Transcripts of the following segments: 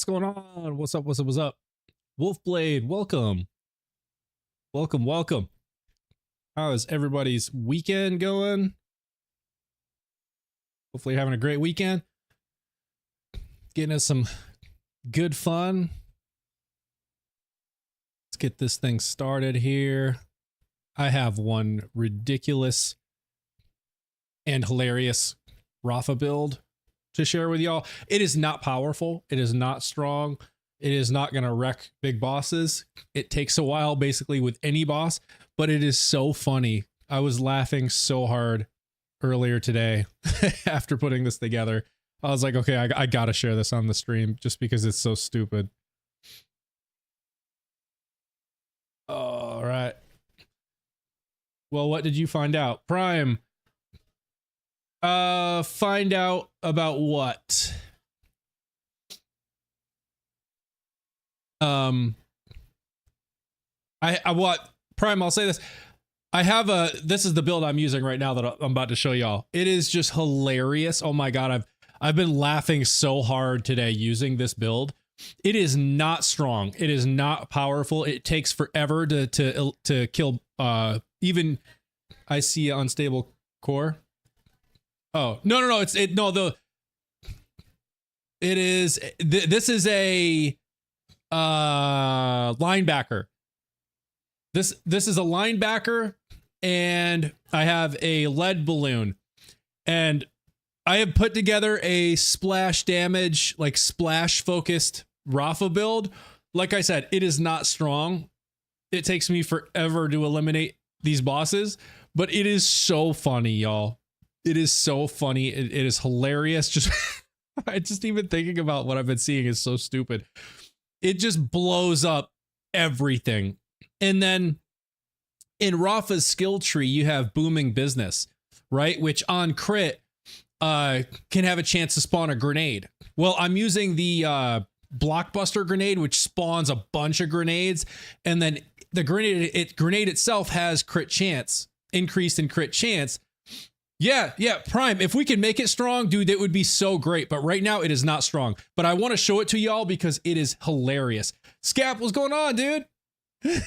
What's going on? What's up? What's up? What's up? Wolfblade, welcome. Welcome, welcome. How is everybody's weekend going? Hopefully you're having a great weekend. Getting us some good fun. Let's get this thing started here. I have one ridiculous and hilarious RAFA build to share with y'all. It is not powerful. It is not strong. It is not going to wreck big bosses. It takes a while basically with any boss, but it is so funny. I was laughing so hard earlier today after putting this together. I was like, okay, I got to share this on the stream just because it's so stupid. All right. Well, what did you find out? Prime. Find out about what? Prime, I'll say this. I have this is the build I'm using right now that I'm about to show y'all. It is just hilarious. Oh my God. I've been laughing so hard today using this build. It is not strong. It is not powerful. It takes forever to kill, even I see unstable core. Oh, no. This is a, linebacker. This is a linebacker, and I have a lead balloon, and I have put together a splash damage, like splash focused RAFA build. Like I said, it is not strong. It takes me forever to eliminate these bosses, but it is so funny, y'all. It is so funny. It is hilarious. Just even thinking about what I've been seeing is so stupid. It just blows up everything. And then in Rafa's skill tree, you have booming business, right? Which on crit can have a chance to spawn a grenade. Well, I'm using the blockbuster grenade, which spawns a bunch of grenades. And then the grenade itself has crit chance, increased in crit chance. Yeah, Prime, if we can make it strong, dude, that would be so great. But right now it is not strong. But I want to show it to y'all because it is hilarious. Scap, what's going on, dude?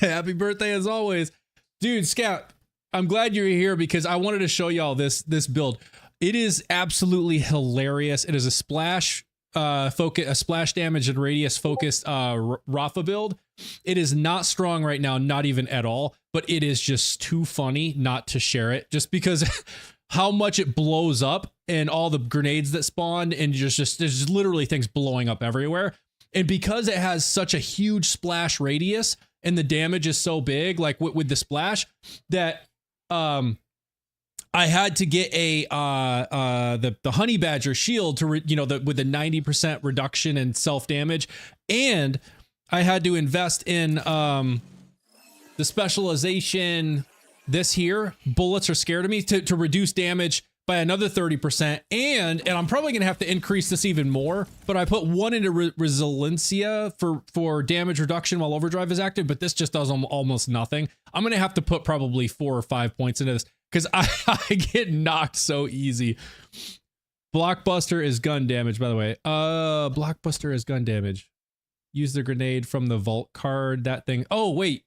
Happy birthday as always. Dude, Scap, I'm glad you're here because I wanted to show y'all this build. It is absolutely hilarious. It is a splash splash damage and radius focused RAFA build. It is not strong right now, not even at all, but it is just too funny not to share it just because how much it blows up and all the grenades that spawn and there's literally things blowing up everywhere. And because it has such a huge splash radius and the damage is so big, like with the splash, that I had to get the honey badger shield to with the 90% reduction in self damage, and I had to invest in the specialization. This here, bullets are scared of me, to reduce damage by another 30%. And I'm probably going to have to increase this even more, but I put one into Resiliencia for damage reduction while overdrive is active, but this just does almost nothing. I'm going to have to put probably 4 or 5 points into this because I get knocked so easy. Blockbuster is gun damage, by the way. Blockbuster is gun damage. Use the grenade from the vault card, that thing. Oh, wait.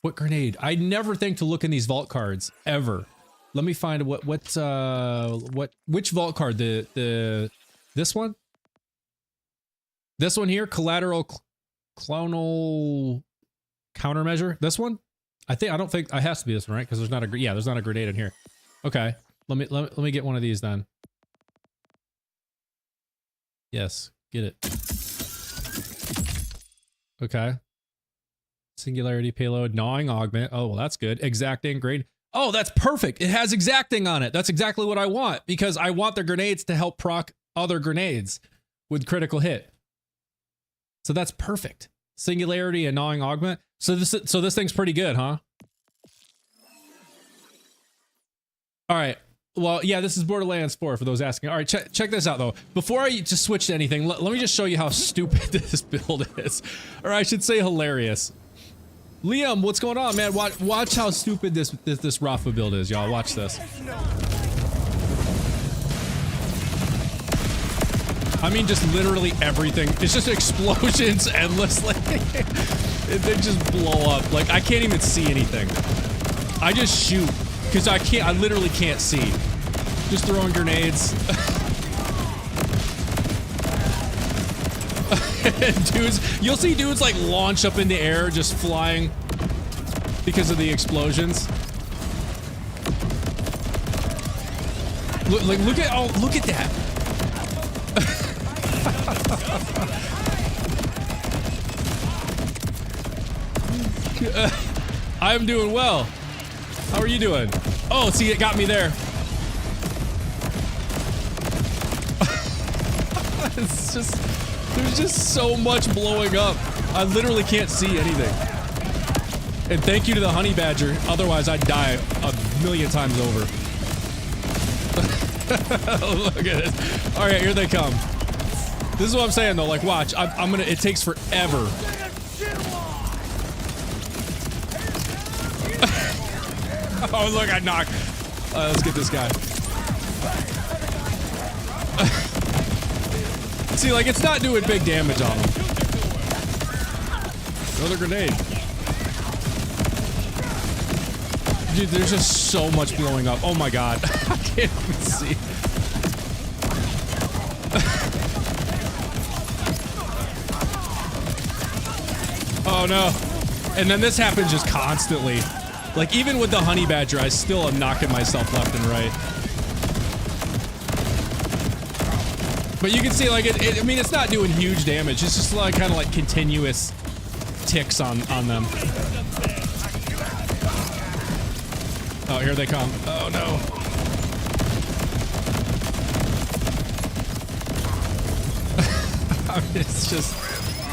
What grenade? I never think to look in these vault cards ever. Let me find which vault card? This one? This one here, collateral clonal countermeasure. This one? I don't think it has to be this one, right? Because there's not there's not a grenade in here. Okay. Let me get one of these then. Yes, get it. Okay. Singularity payload, gnawing augment. Oh, well, that's good. Exacting grade. Oh, that's perfect. It has exacting on it. That's exactly what I want because I want the grenades to help proc other grenades with critical hit. So that's perfect. Singularity and gnawing augment. So this thing's pretty good, huh? All right. Well, yeah, this is Borderlands 4 for those asking. All right, check this out though. Before I just switch to anything, let me just show you how stupid this build is, or I should say hilarious. Liam, what's going on, man? Watch how stupid this RAFA build is, y'all. Watch this. I mean, just literally everything. It's just explosions endlessly. They just blow up. Like, I can't even see anything. I just shoot because I literally can't see. Just throwing grenades. Dudes, you'll see dudes like launch up in the air, just flying because of the explosions. Look at that. I'm doing well. How are you doing? Oh, see, it got me there. It's just, there's just so much blowing up. I literally can't see anything. And thank you to the honey badger. Otherwise, I'd die a million times over. Look at it. All right, here they come. This is what I'm saying though. Like, watch. I'm gonna. It takes forever. Oh, look, I knocked. Let's get this guy. See, like, it's not doing big damage on him. Another grenade. Dude, there's just so much blowing up. Oh my god. I can't even see. Oh no. And then this happens just constantly. Like, even with the honey badger, I still am knocking myself left and right. But you can see, like, I mean, it's not doing huge damage. It's just like kind of like continuous ticks on them. Oh, here they come. Oh no. I mean, it's just.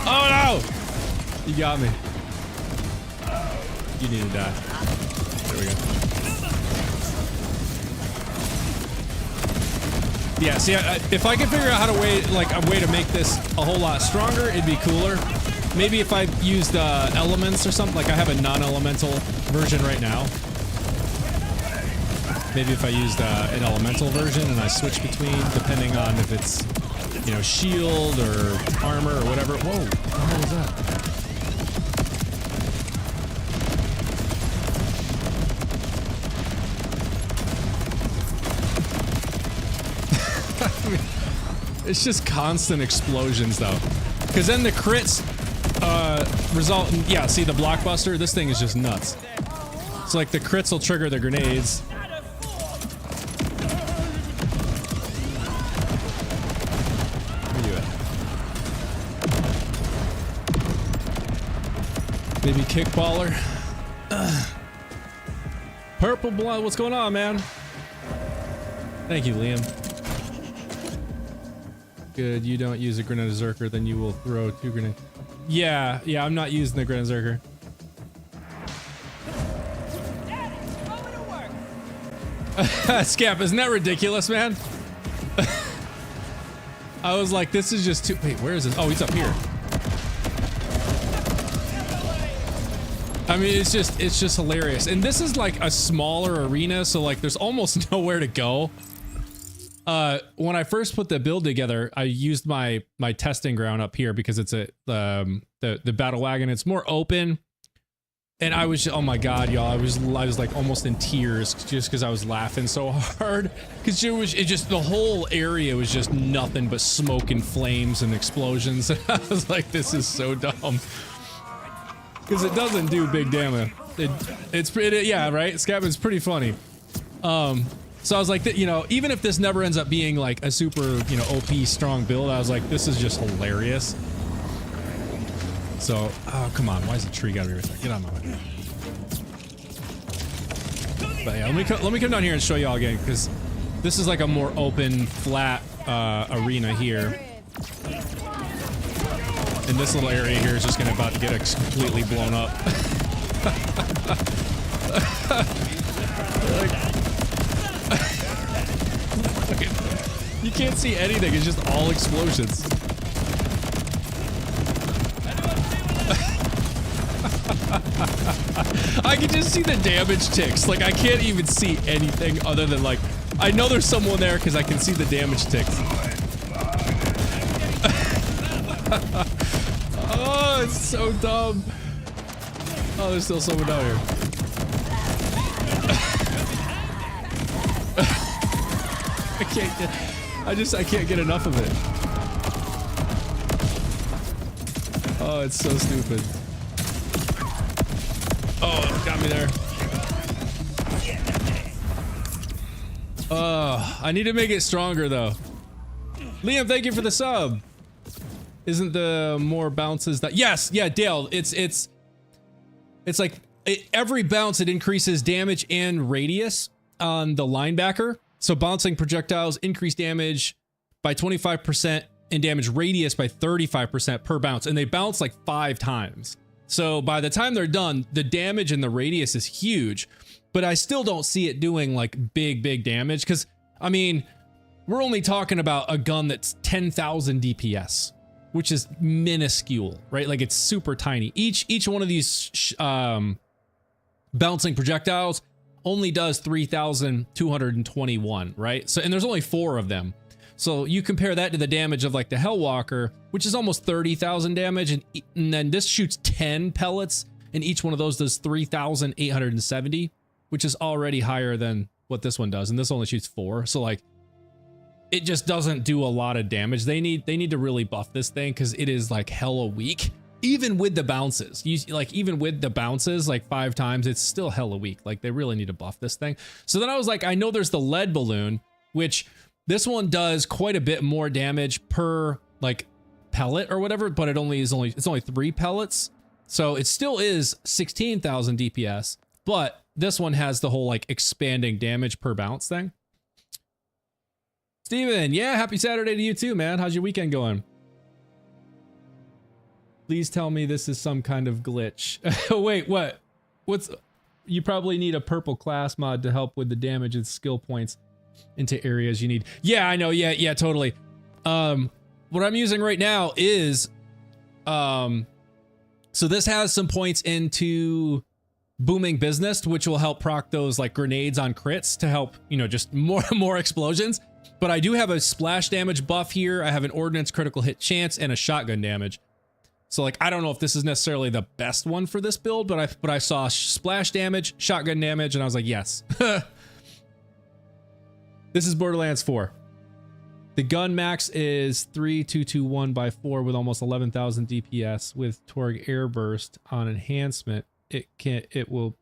Oh no! You got me. You need to die. There we go. Yeah, see, if I could figure out how to a way to make this a whole lot stronger, it'd be cooler. Maybe if I used elements or something, like I have a non-elemental version right now. Maybe if I used an elemental version and I switch between, depending on if it's, you know, shield or armor or whatever. Whoa, what the hell was that? It's just constant explosions though, because then the crits result in, yeah, see the blockbuster, this thing is just nuts. It's like the crits will trigger the grenades. Where you at? Maybe kickballer. Purple blood, what's going on, man? Thank you, Liam. Good, you don't use a grenade zerker, then you will throw 2 grenades. Yeah, I'm not using the grenade zerker. Scap, isn't that ridiculous, man? I was like, this is just too. Wait, where is this? Oh, he's up here. I mean, it's just hilarious. And this is like a smaller arena, so like there's almost nowhere to go. When I first put the build together, I used my testing ground up here because it's the battle wagon. It's more open, and I was, oh my god, y'all, I was like almost in tears just because I was laughing so hard, because it just the whole area was just nothing but smoke and flames and explosions. I was like, this is so dumb, because it doesn't do big damage. Yeah, right. Scabin's pretty funny. So I was like, you know, even if this never ends up being like a super, you know, OP strong build, I was like, this is just hilarious. So, oh, come on. Why is the tree gotta be right there? Get on my way. But yeah, let me come down here and show y'all again, because this is like a more open, flat arena here. And this little area here is just gonna about to get completely blown up. You can't see anything, it's just all explosions. I can just see the damage ticks. Like, I can't even see anything other than, like, I know there's someone there because I can see the damage ticks. Oh, it's so dumb. Oh, there's still someone down here. I can't get enough of it. Oh, it's so stupid. Oh, got me there. I need to make it stronger though. Liam, thank you for the sub. Isn't the more bounces that? Yes, yeah, Dale. It's like every bounce it increases damage and radius on the linebacker. So bouncing projectiles increase damage by 25% and damage radius by 35% per bounce, and they bounce like 5 times. So by the time they're done, the damage and the radius is huge, but I still don't see it doing like big damage because, I mean, we're only talking about a gun that's 10,000 DPS, which is minuscule, right? Like it's super tiny. Each one of these bouncing projectiles only does 3,221, right? So, and there's only 4 of them. So you compare that to the damage of like the Hellwalker, which is almost 30,000 damage, and then this shoots 10 pellets, and each one of those does 3,870, which is already higher than what this one does, and this only shoots 4. So like, it just doesn't do a lot of damage. They need to really buff this thing because it is like hella weak. Even with the bounces, even with the bounces like 5 times, it's still hella weak. Like they really need to buff this thing. So then I was like, I know there's the lead balloon, which this one does quite a bit more damage per like pellet or whatever, but it's only 3 pellets. So it still is 16,000 DPS, but this one has the whole like expanding damage per bounce thing. Steven, yeah, happy Saturday to you too, man. How's your weekend going? Please tell me this is some kind of glitch. Wait, what? You probably need a purple class mod to help with the damage and skill points into areas you need. Yeah, I know. Yeah, totally. What I'm using right now is, so this has some points into booming business, which will help proc those like grenades on crits to help, you know, just more explosions. But I do have a splash damage buff here. I have an ordnance critical hit chance and a shotgun damage. So like, I don't know if this is necessarily the best one for this build, but I saw splash damage, shotgun damage, and I was like, yes. This is Borderlands 4. The gun max is 3,221/4 with almost 11,000 DPS with Torg air burst on enhancement. It will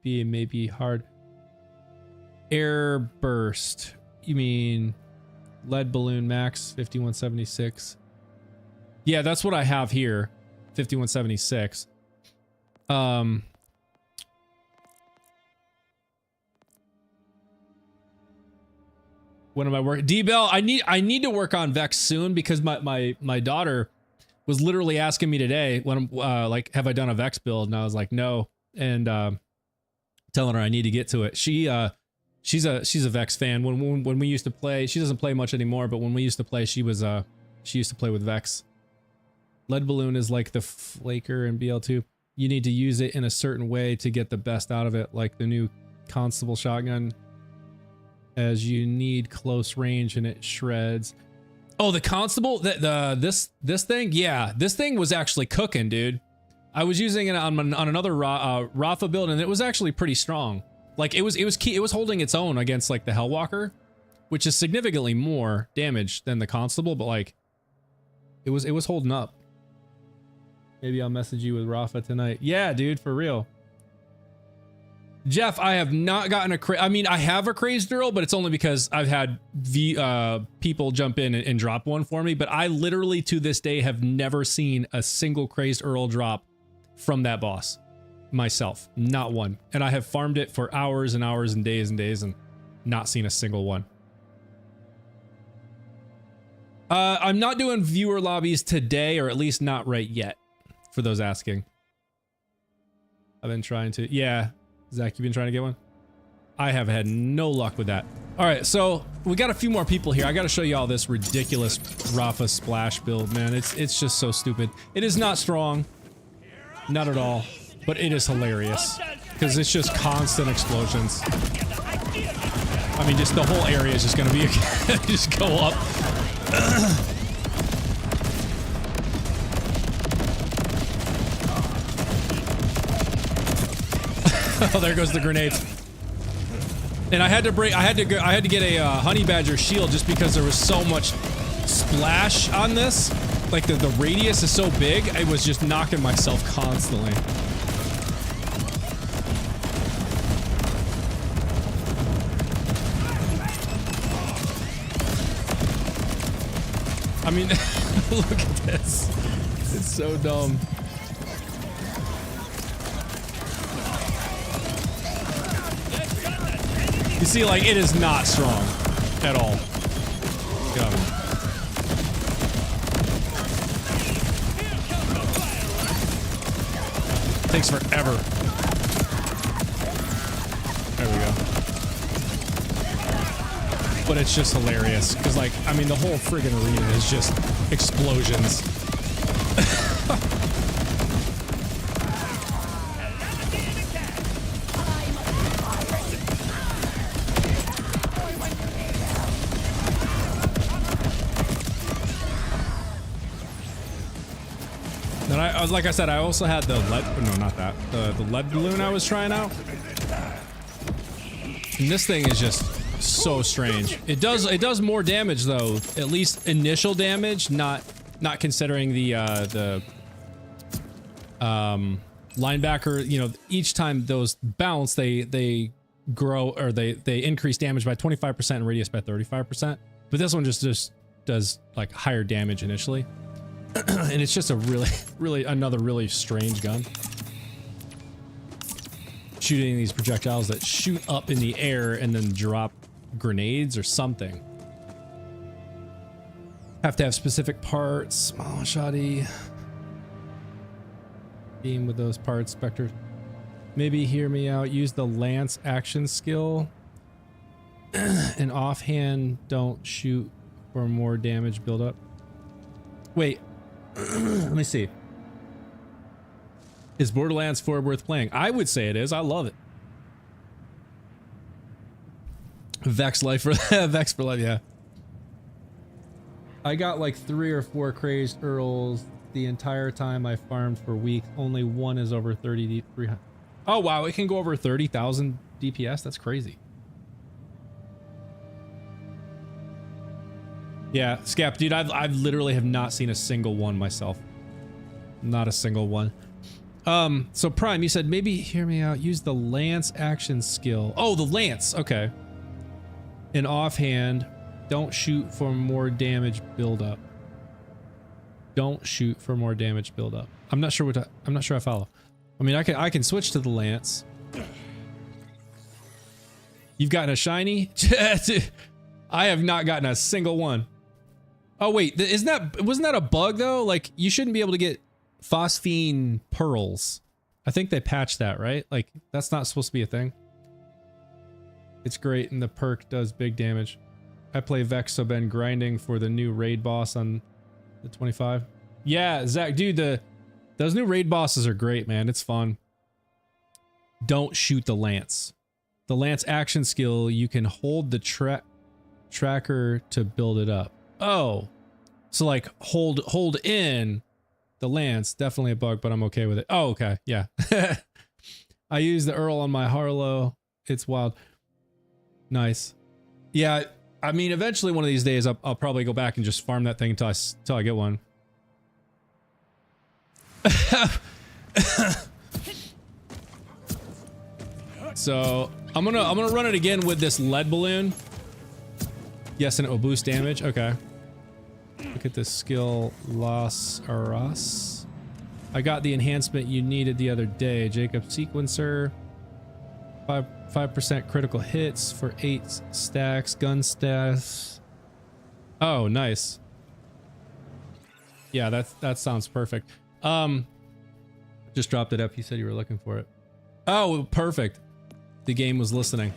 be maybe hard. Air burst. You mean lead balloon max 5176. Yeah, that's what I have here. 5176. When am I working? D-Bell, I need to work on Vex soon because my daughter was literally asking me today when I'm like, have I done a Vex build? And I was like, no. And telling her I need to get to it. She's a Vex fan. When we used to play, she doesn't play much anymore, but when we used to play, she used to play with Vex. Lead balloon is like the flaker in BL2. You need to use it in a certain way to get the best out of it, like the new constable shotgun, as you need close range and it shreds. Oh, the constable, this thing, yeah, this thing was actually cooking, dude. I was using it on another RAFA build, and it was actually pretty strong. Like it was holding its own against like the Hellwalker, which is significantly more damage than the constable, but like it was holding up. Maybe I'll message you with RAFA tonight. Yeah, dude, for real. Jeff, I have not gotten I mean, I have a crazed Earl, but it's only because I've had people jump in and drop one for me. But I literally to this day have never seen a single crazed Earl drop from that boss myself. Not one. And I have farmed it for hours and hours and days and not seen a single one. I'm not doing viewer lobbies today, or at least not right yet, for those asking. I've been trying to, yeah. Zach, you've been trying to get one? I have had no luck with that. All right, so we got a few more people here. I got to show you all this ridiculous RAFA splash build, man. It's just so stupid. It is not strong, not at all, but it is hilarious because it's just constant explosions. I mean, just the whole area is just going to be just go up. Oh, there goes the grenades. And I had to get a honey badger shield just because there was so much splash on this. Like the radius is so big, I was just knocking myself constantly. I mean, look at this. It's so dumb. You see, like, it is not strong at all. Go. Takes forever. There we go. But it's just hilarious because, like, I mean, the whole friggin' arena is just explosions. And like I said, I also had the lead, no, not that, the lead balloon I was trying out. And this thing is just so strange. It does more damage though, at least initial damage, not considering the linebacker, you know, each time those bounce, they grow, or they increase damage by 25% and radius by 35%. But this one just does like higher damage initially. And it's just a another really strange gun. Shooting these projectiles that shoot up in the air and then drop grenades or something. Have to have specific parts. Small shoddy. Beam with those parts, Spectre. Maybe hear me out. Use the lance action skill. And offhand, don't shoot for more damage buildup. Wait. Let me see. Is Borderlands 4 worth playing? I would say it is. I love it. Vex life for Vex for life, yeah. I got like 3 or 4 crazed Earls the entire time I farmed for weeks. Only one is over 300. Oh wow, it can go over 30,000 DPS. That's crazy. Yeah, Scap, dude, I've literally have not seen a single one myself. Not a single one. So Prime, you said maybe hear me out. Use the lance action skill. Oh, the lance. Okay. And offhand, don't shoot for more damage buildup. Don't shoot for more damage buildup. I'm not sure what I'm not sure I follow. I mean, I can switch to the lance. You've gotten a shiny? I have not gotten a single one. Oh wait, wasn't that a bug though? Like you shouldn't be able to get phosphine pearls. I think they patched that, right? Like that's not supposed to be a thing. It's great and the perk does big damage. I play Vex, so been grinding for the new raid boss on the 25. Yeah, Zach, dude, those new raid bosses are great, man. It's fun. Don't shoot the lance. The lance action skill, you can hold the tracker to build it up. Oh, so like hold in the lance. Definitely a bug, but I'm okay with it. Oh, okay, yeah. I use the Earl on my Harlow. It's wild. Nice. Yeah, I mean, eventually one of these days I'll probably go back and just farm that thing until I get one. So I'm gonna run it again with this lead balloon. Yes, and it will boost damage. Okay. Look at this skill, Los Aras. I got the enhancement you needed the other day. Jacob Sequencer. 5% critical hits for 8 stacks. Gun stats. Oh, nice. Yeah, that sounds perfect. Just dropped it up. You said you were looking for it. Oh, perfect. The game was listening.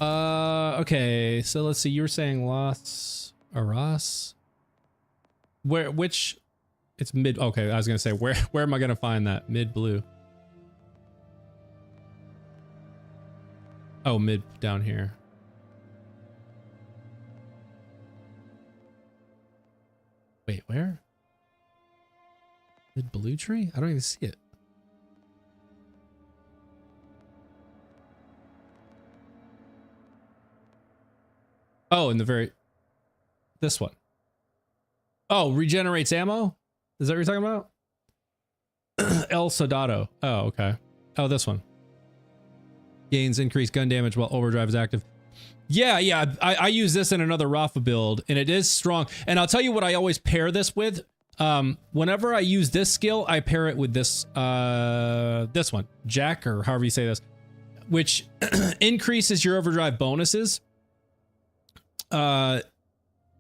Okay, so let's see. You were saying Los Aras? Which? It's mid. Okay, I was gonna say where am I gonna find that? Mid blue. Oh, mid down here. Wait, where? Mid blue tree? I don't even see it. Oh, in the very... This one. Oh, regenerates ammo? Is that what you're talking about? El Soldado. Oh, okay. Oh, this one. Gains increased gun damage while overdrive is active. Yeah. I use this in another RAFA build, and it is strong. And I'll tell you what I always pair this with. Whenever I use this skill, I pair it with this one, Jack, or however you say this, which increases your overdrive bonuses. Let's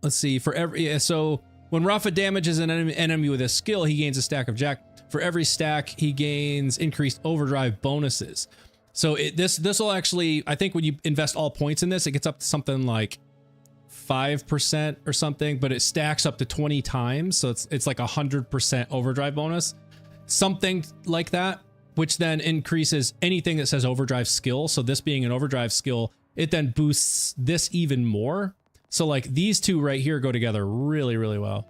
see, for every, so when RAFA damages an enemy with a skill, he gains a stack of Jack. For every stack, he gains increased overdrive bonuses. So this will actually, I think when you invest all points in this, it gets up to something like 5% or something, but it stacks up to 20 times. So it's like 100% overdrive bonus, something like that, which then increases anything that says overdrive skill. So this being an overdrive skill, it then boosts this even more. So like these two right here go together really, really well.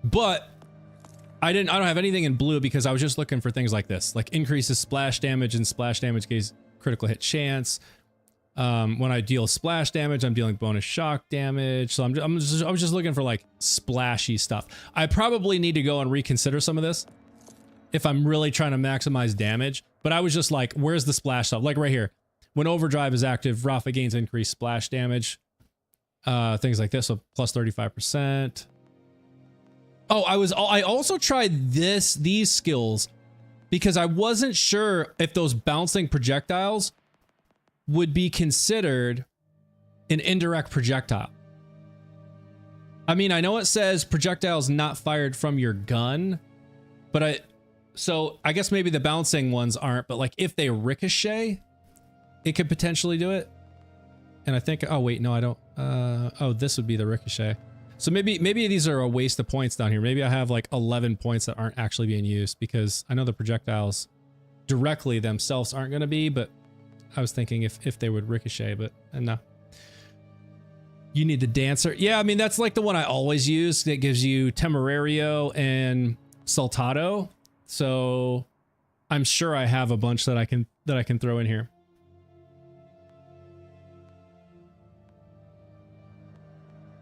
But I don't have anything in blue because I was just looking for things like this, like increases splash damage, and splash damage gives critical hit chance. When I deal splash damage, I'm dealing bonus shock damage. So I was just looking for like splashy stuff. I probably need to go and reconsider some of this if I'm really trying to maximize damage. But I was just like, where's the splash stuff? Like right here, when overdrive is active, RAFA gains increased splash damage. Things like this, so plus 35%. Oh, I also tried these skills because I wasn't sure if those bouncing projectiles would be considered an indirect projectile. I mean, I know it says projectiles not fired from your gun, but so I guess maybe the bouncing ones aren't, but like if they ricochet, it could potentially do it. And I think, oh wait, no, I don't. Oh, this would be the ricochet. So maybe these are a waste of points down here. Maybe I have like 11 points that aren't actually being used because I know the projectiles directly themselves aren't going to be, but I was thinking if they would ricochet, but no. You need the dancer. Yeah, I mean, that's like the one I always use. That gives you Temerario and Saltado. So I'm sure I have a bunch that I can throw in here.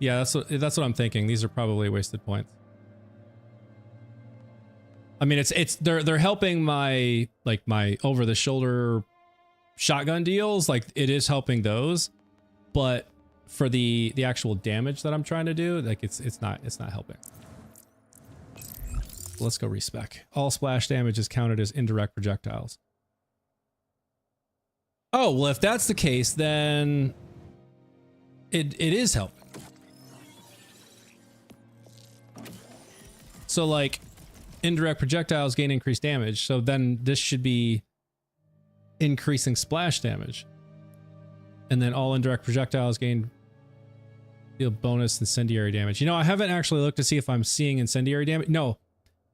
Yeah, that's what I'm thinking. These are probably wasted points. I mean, they're helping my over the shoulder shotgun deals. Like it is helping those, but for the actual damage that I'm trying to do, like it's not helping. Let's go respec. All splash damage is counted as indirect projectiles. Oh, well, if that's the case, then it is helping. So like indirect projectiles gain increased damage. So then this should be increasing splash damage. And then all indirect projectiles gain deal bonus incendiary damage. You know, I haven't actually looked to see if I'm seeing incendiary damage. No,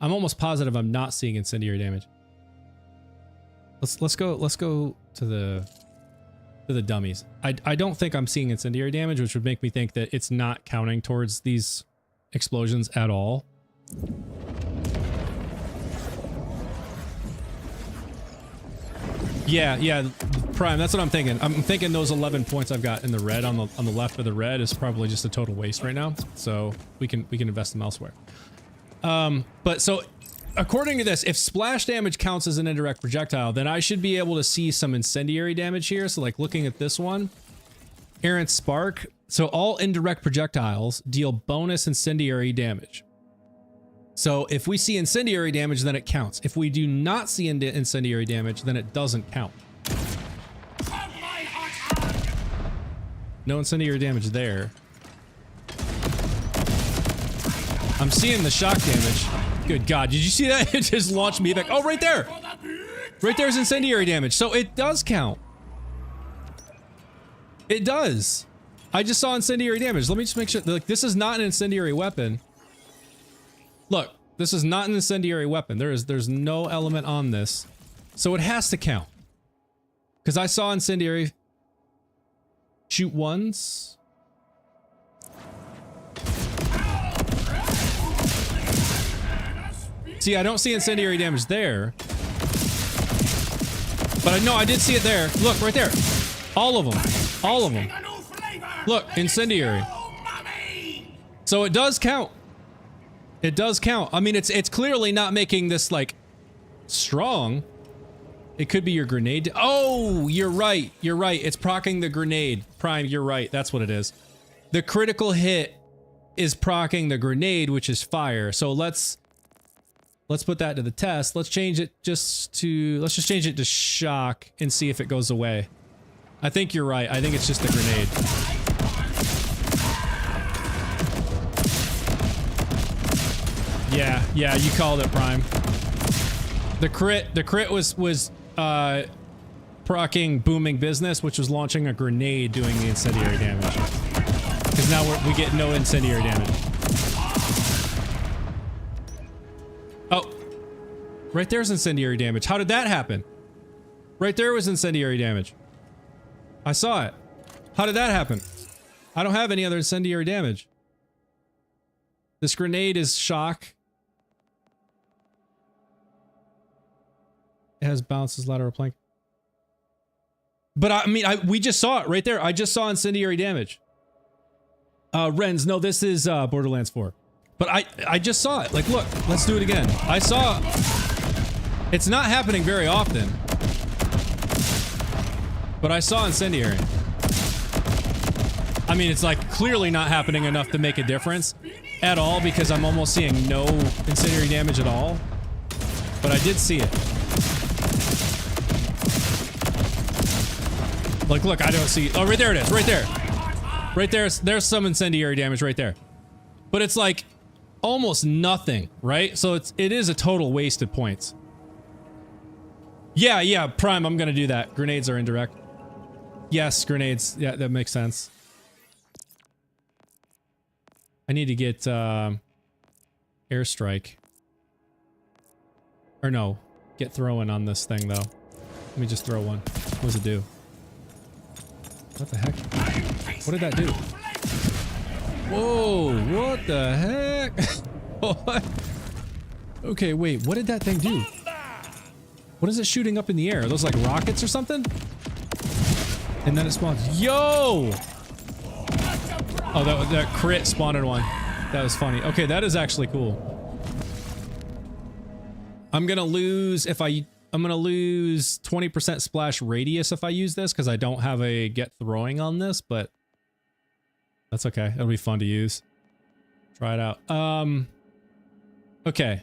I'm almost positive I'm not seeing incendiary damage. Let's go to the dummies. I don't think I'm seeing incendiary damage, which would make me think that it's not counting towards these explosions at all. Yeah, Prime, that's what I'm thinking. I'm thinking those 11 points I've got in the red on the left of the red is probably just a total waste right now. So we can invest them elsewhere. But so according to this, if splash damage counts as an indirect projectile, then I should be able to see some incendiary damage here. So like looking at this one, Errant Spark. So all indirect projectiles deal bonus incendiary damage. So if we see incendiary damage, then it counts. If we do not see incendiary damage, then it doesn't count. No incendiary damage there. I'm seeing the shock damage. Good God, did you see that? It just launched me back. Oh, right there. Right there's incendiary damage. So it does count. It does. I just saw incendiary damage. Let me just make sure. Like, this is not an incendiary weapon. Look, this is not an incendiary weapon. There's no element on this. So it has to count. Because I saw incendiary shoot once. See, I don't see incendiary damage there. But I know I did see it there. Look, right there. All of them. All of them. Look, incendiary. So it does count. It does count. I mean, it's clearly not making this, like, strong. It could be your grenade. Oh, you're right. You're right. It's proccing the grenade. Prime, you're right. That's what it is. The critical hit is proccing the grenade, which is fire. So let's put that to the test. Let's change it let's just change it to shock and see if it goes away. I think you're right. I think it's just the grenade. Yeah, you called it, Prime. The crit was proccing booming business, which was launching a grenade doing the incendiary damage. Because now we get no incendiary damage. Oh, right there's incendiary damage. How did that happen? Right there was incendiary damage. I saw it. How did that happen? I don't have any other incendiary damage. This grenade is shock. It has bounces, lateral plank. But I mean, we just saw it right there. I just saw incendiary damage. Renz, no, this is Borderlands 4. But I just saw it. Like, look, let's do it again. I saw... It's not happening very often. But I saw incendiary. I mean, it's like clearly not happening enough to make a difference at all because I'm almost seeing no incendiary damage at all. But I did see it. Like, look, I don't see... Oh, right there it is. Right there. Right there. There's some incendiary damage right there. But it's like almost nothing, right? So it is a total waste of points. Yeah, Prime, I'm gonna do that. Grenades are indirect. Yes, grenades. Yeah, that makes sense. I need to get airstrike. Or no, get throwing on this thing though. Let me just throw one. What does it do? What the heck? What did that do? Whoa, what the heck? What? Okay, wait, what did that thing do? What is it shooting up in the air? Are those like rockets or something? And then it spawns. Yo! Oh, that crit spawned one. That was funny. Okay, that is actually cool. I'm gonna lose if I'm gonna lose 20% splash radius if I use this because I don't have a get throwing on this, but that's okay. It'll be fun to use. Try it out. Okay.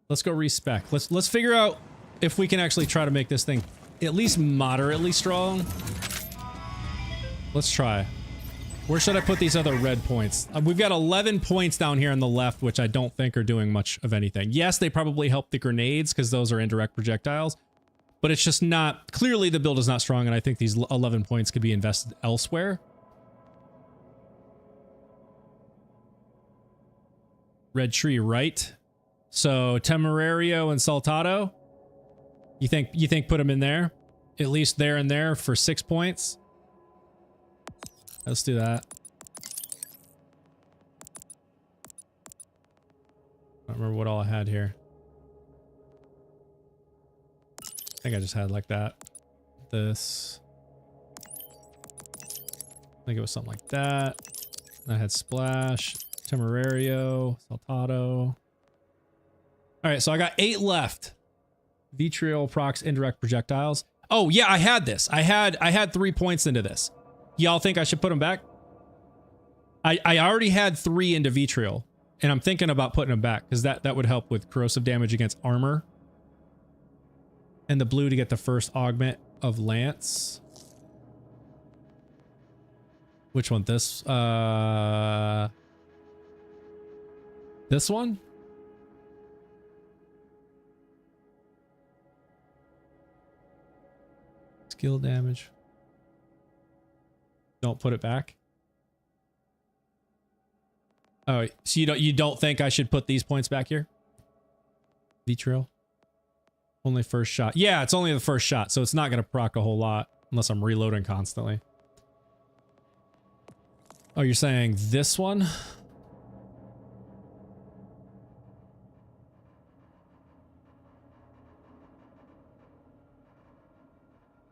Let's go respec. Let's figure out if we can actually try to make this thing at least moderately strong. Let's try. Where should I put these other red points? We've got 11 points down here on the left, which I don't think are doing much of anything. Yes, they probably help the grenades because those are indirect projectiles, but it's just not... Clearly the build is not strong, and I think these 11 points could be invested elsewhere. Red tree, right? So Temerario and Saltado, you think put them in there, at least there and there for 6 points. Let's do that. I don't remember what all I had here. I think I just had like that. This. I think it was something like that. I had Splash, Temerario, Saltado. Alright, so I got 8 left. Vitriol procs indirect projectiles. Oh yeah, I had this. I had 3 points into this. Y'all think I should put them back? I already had 3 into Vitriol, and I'm thinking about putting them back because that would help with corrosive damage against armor. And the blue to get the first augment of Lance. Which one? This one? Skill damage. Don't put it back. Oh, so you don't think I should put these points back here? Vitriol. Only first shot. Yeah, it's only the first shot, so it's not gonna proc a whole lot unless I'm reloading constantly. Oh, you're saying this one?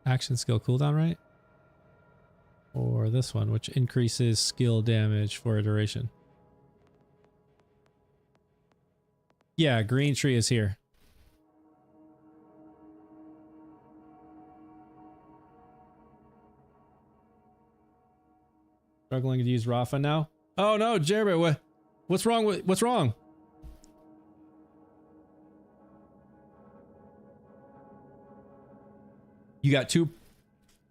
Action skill cooldown, right? this one, which increases skill damage for a duration. Yeah, green tree is here. Struggling to use RAFA now? Oh no, Jeremy, what's wrong with what's wrong? You got two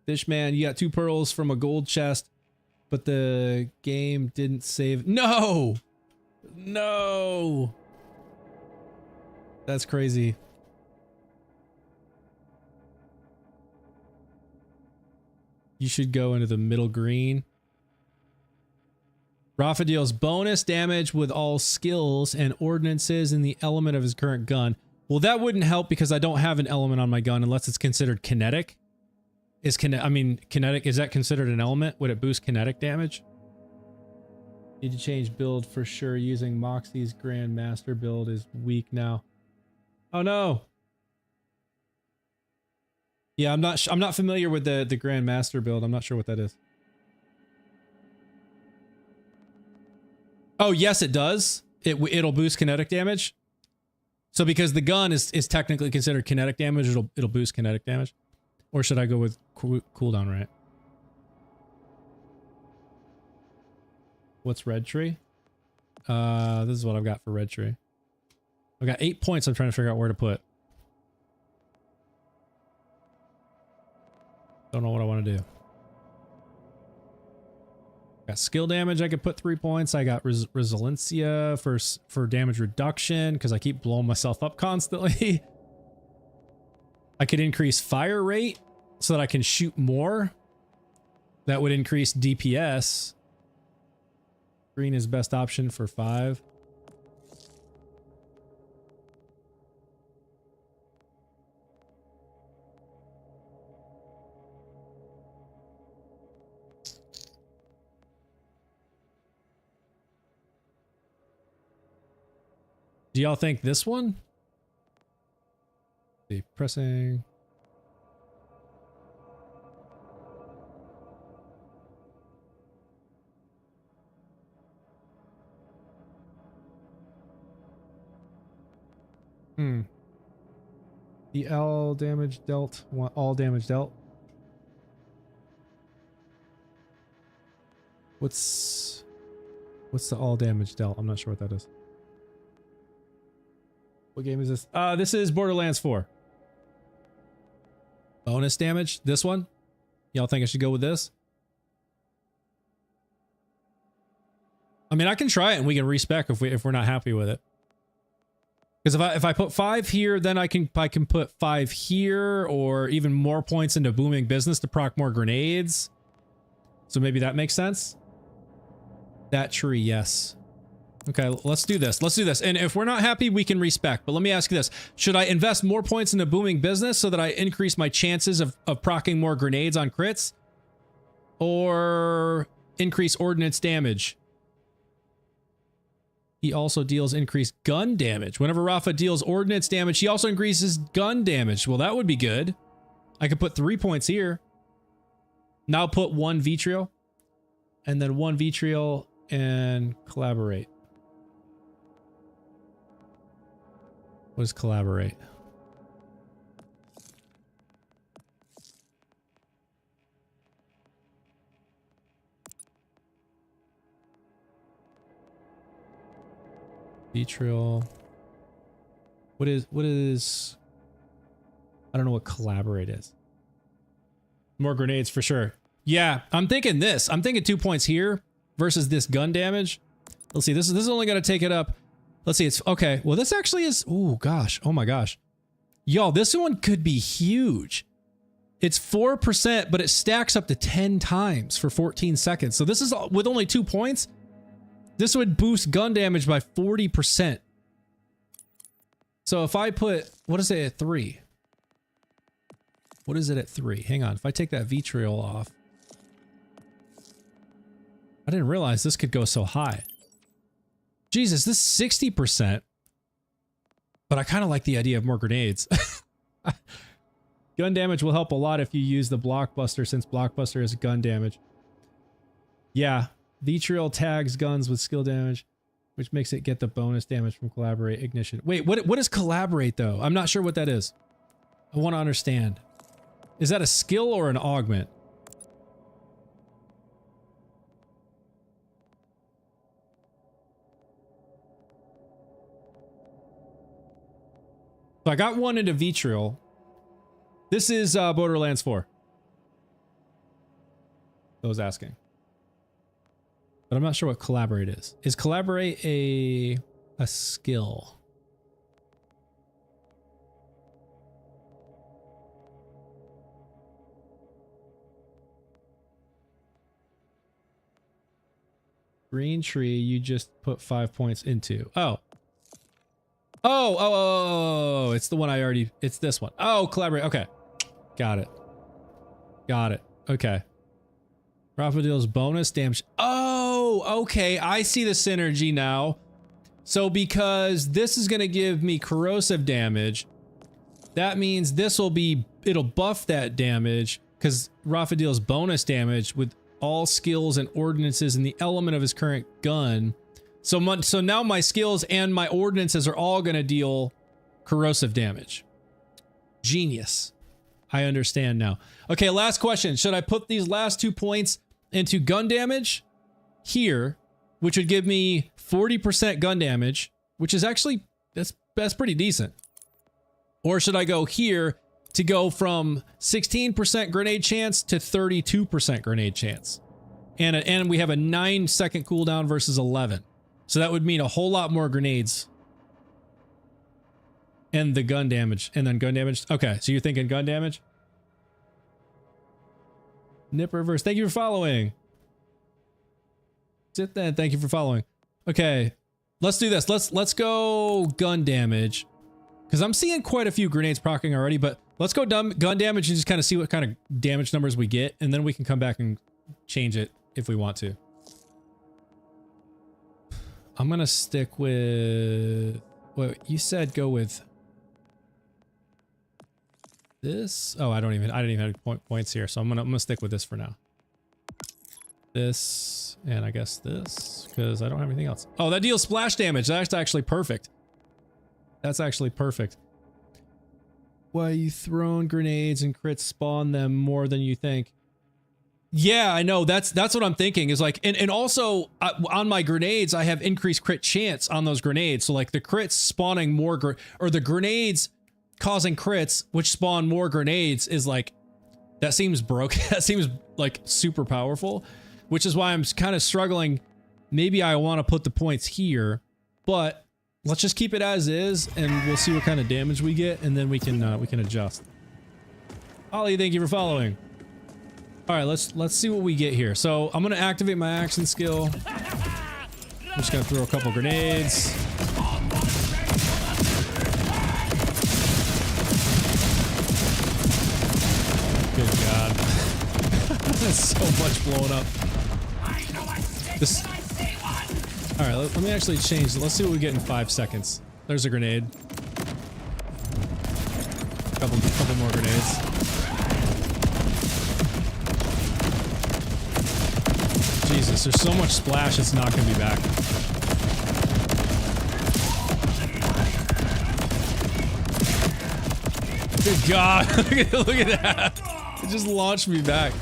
Fishman, you got 2 pearls from a gold chest, but the game didn't save. No! No! That's crazy. You should go into the middle green. Rafa deals bonus damage with all skills and ordnances in the element of his current gun. Well, that wouldn't help because I don't have an element on my gun unless it's considered kinetic. Kinetic, is that considered an element? Would it boost kinetic damage? Need to change build for sure. Using Moxie's Grandmaster build is weak now. Oh no. Yeah, I'm not familiar with the Grandmaster build. I'm not sure what that is. Oh, yes, it does. It'll boost kinetic damage. So because the gun is technically considered kinetic damage, it'll boost kinetic damage. Or should I go with cooldown right? What's red tree? This is what I've got for red tree. I've got 8 points I'm trying to figure out where to put. Don't know what I want to do. Got skill damage, I could put 3 points. I got Resiliencia for damage reduction because I keep blowing myself up constantly. I could increase fire rate so that I can shoot more. That would increase DPS. Green is best option for 5. Do y'all think this one? Let's see, pressing. The L damage dealt, all damage dealt. What's the all damage dealt? I'm not sure what that is. What game is this? This is Borderlands 4. Bonus damage? This one? Y'all think I should go with this? I mean, I can try it and we can respec if we're not happy with it. Because if I put 5 here, then I can put 5 here, or even more points into booming business to proc more grenades. So maybe that makes sense. That tree, yes. Okay, let's do this. Let's do this. And if we're not happy, we can respec. But let me ask you this. Should I invest more points into booming business so that I increase my chances of proccing more grenades on crits? Or increase ordnance damage? He also deals increased gun damage. Whenever Rafa deals ordnance damage, he also increases gun damage. Well, that would be good. I could put 3 points here. Now put 1 vitriol. And then 1 vitriol and collaborate. What is collaborate? Vitriol. What is I don't know what collaborate is. More grenades for sure. Yeah, I'm thinking this. I'm thinking 2 points here versus this gun damage. Let's see. This is only going to take it up. Let's see. It's okay. Well, this actually is. Oh gosh. Oh my gosh. Y'all, this one could be huge. It's 4%, but it stacks up to 10 times for 14 seconds. So this is with only 2 points. This would boost gun damage by 40%. So if I put, what is it at 3? What is it at 3? Hang on. If I take that vitriol off. I didn't realize this could go so high. Jesus, this is 60%. But I kind of like the idea of more grenades. Gun damage will help a lot if you use the blockbuster, since blockbuster is gun damage. Yeah, vitriol tags guns with skill damage, which makes it get the bonus damage from collaborate ignition. Wait, what is collaborate though? I'm not sure what that is. I want to understand. Is that a skill or an augment? So I got one into vitriol. This is Borderlands 4. I was asking. But I'm not sure what collaborate is. Is collaborate a skill? Green tree, you just put 5 points into. Oh, it's the one I already, it's this one. Oh, collaborate, okay. Got it. Okay. RAFA deals bonus damage. Oh, okay, I see the synergy now. So because this is gonna give me corrosive damage, that means this will be, it'll buff that damage, because RAFA deals bonus damage with all skills and ordinances in the element of his current gun. So now my skills and my ordinances are all going to deal corrosive damage. Genius. I understand now. Okay, last question. Should I put these last 2 points into gun damage here, which would give me 40% gun damage, which is actually, that's pretty decent. Or should I go here to go from 16% grenade chance to 32% grenade chance? And we have a 9-second cooldown versus 11. So that would mean a whole lot more grenades. And the gun damage. And then gun damage. Okay, so you're thinking gun damage? Nip reverse. Thank you for following. Sit then. Thank you for following. Okay, let's do this. Let's go gun damage. Because I'm seeing quite a few grenades proccing already, but let's go gun damage and just kind of see what kind of damage numbers we get, and then we can come back and change it if we want to. I'm gonna stick with what you said. Go with this. Oh, I didn't even have points here, so I'm gonna stick with this for now. This and I guess this, because I don't have anything else. Oh, that deals splash damage. That's actually perfect. That's actually perfect. Why you throwing grenades and crits spawn them more than you think? Yeah, I know. That's what I'm thinking is like, and also on my grenades, I have increased crit chance on those grenades. So like the crits spawning more, or the grenades causing crits, which spawn more grenades is like, that seems broken. That seems like super powerful, which is why I'm kind of struggling. Maybe I want to put the points here, but let's just keep it as is, and we'll see what kind of damage we get, and then we can adjust. Ollie, thank you for following. All right, let's see what we get here. So I'm gonna activate my action skill. I'm just gonna throw a couple grenades. Good God, that's so much blowing up. This. All right, let me actually change. Let's see what we get in 5 seconds. There's a grenade. Couple more grenades. Jesus, there's so much splash, it's not gonna be back. Good God, look at that. It just launched me back.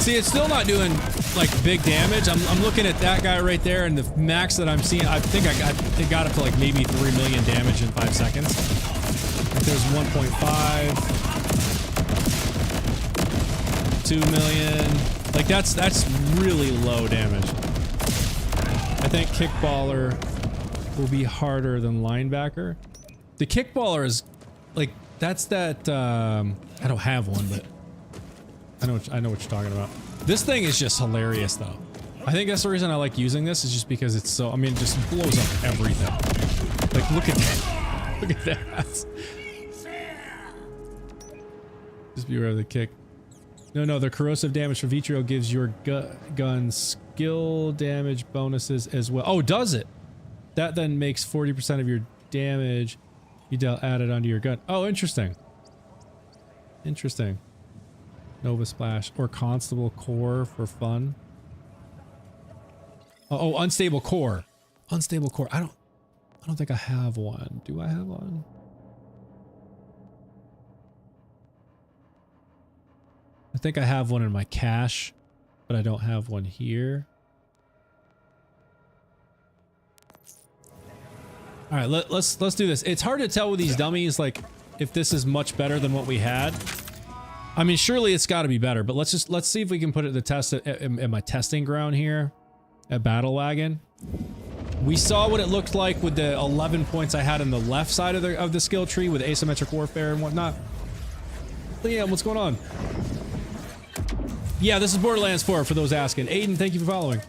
See, it's still not doing like big damage. I'm looking at that guy right there, and the max that I'm seeing, I think it got up to like maybe 3 million damage in 5 seconds. There's 1.5, 2 million. Like that's really low damage. I think kickballer will be harder than linebacker. The kickballer is like, that's that. I don't have one, but I know what you're talking about. This thing is just hilarious though. I think that's the reason I like using this, is just because it's so, I mean, it just blows up everything. Like, look at that. Look at that. Just beware of the kick. No, the corrosive damage from vitriol gives your gun skill damage bonuses as well. Oh, does it? That then makes 40% of your damage you dealt added onto your gun. Oh, interesting. Interesting. Nova Splash or Constable Core for fun. Oh, Unstable Core. Unstable Core. I don't think I have one. Do I have one? I think I have one in my cache, but I don't have one here. All right, let's do this. It's hard to tell with these dummies, like, if this is much better than what we had. I mean, surely it's got to be better, but let's see if we can put it to test at my testing ground here at Battle Wagon. We saw what it looked like with the 11 points I had on the left side of the skill tree with asymmetric warfare and whatnot. Liam, what's going on? Yeah, this is Borderlands 4 for those asking. Aiden, thank you for following.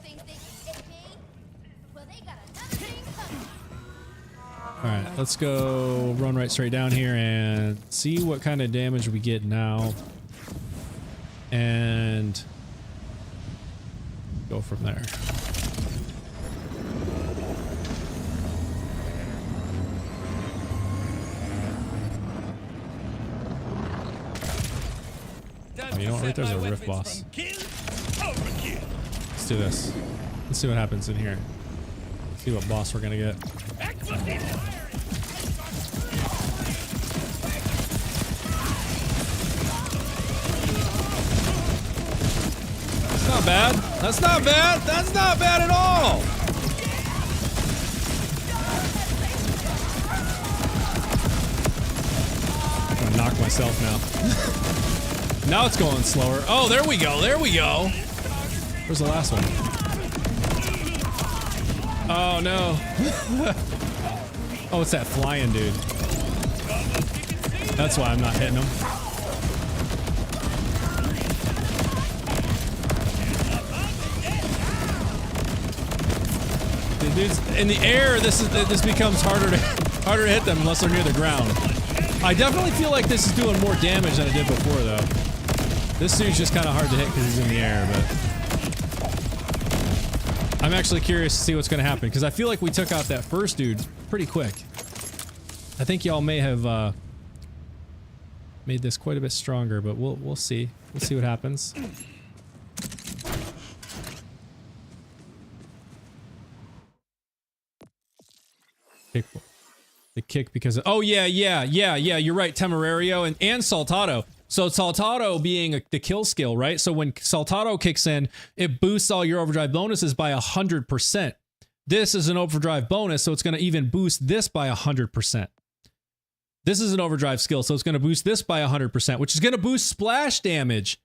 Alright, let's go run right straight down here and see what kind of damage we get now. And go from there. Oh, you know what? Right there's a rift boss. Let's do this. Let's see what happens in here. See what boss we're gonna get. That's not bad. That's not bad. That's not bad at all. I'm gonna knock myself now. Now it's going slower. Oh, there we go. There we go. Where's the last one? Oh, no. Oh, it's that flying dude. That's why I'm not hitting him. The dudes in the air, this becomes harder to hit them unless they're near the ground. I definitely feel like this is doing more damage than it did before, though. This dude's just kind of hard to hit because he's in the air, but I'm actually curious to see what's going to happen because I feel like we took out that first dude pretty quick. I think y'all may have made this quite a bit stronger, but we'll see. We'll see what happens. The kick because of, oh yeah, you're right, Temerario and Saltado. So Saltado being the kill skill, right? So when Saltado kicks in, it boosts all your overdrive bonuses by 100%. This is an overdrive bonus, so it's going to even boost this by 100%. This is an overdrive skill, so it's going to boost this by 100%, which is going to boost splash damage.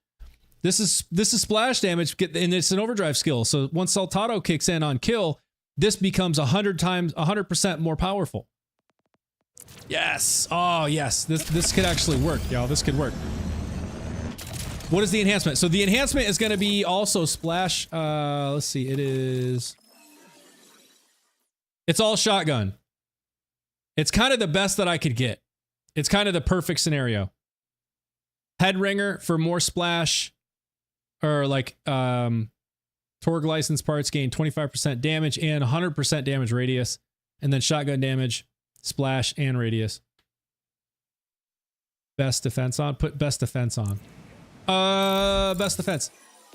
This is splash damage, and it's an overdrive skill. So once Saltado kicks in on kill, this becomes 100% more powerful. Yes. Oh, yes. This could actually work, y'all. This could work. What is the enhancement? So the enhancement is going to be also splash. Let's see. It's all shotgun. It's kind of the best that I could get. It's kind of the perfect scenario. Head ringer for more splash, or like Torg license parts gain 25% damage and 100% damage radius, and then shotgun damage, splash, and radius. Best defense on. Put best defense on. Best defense.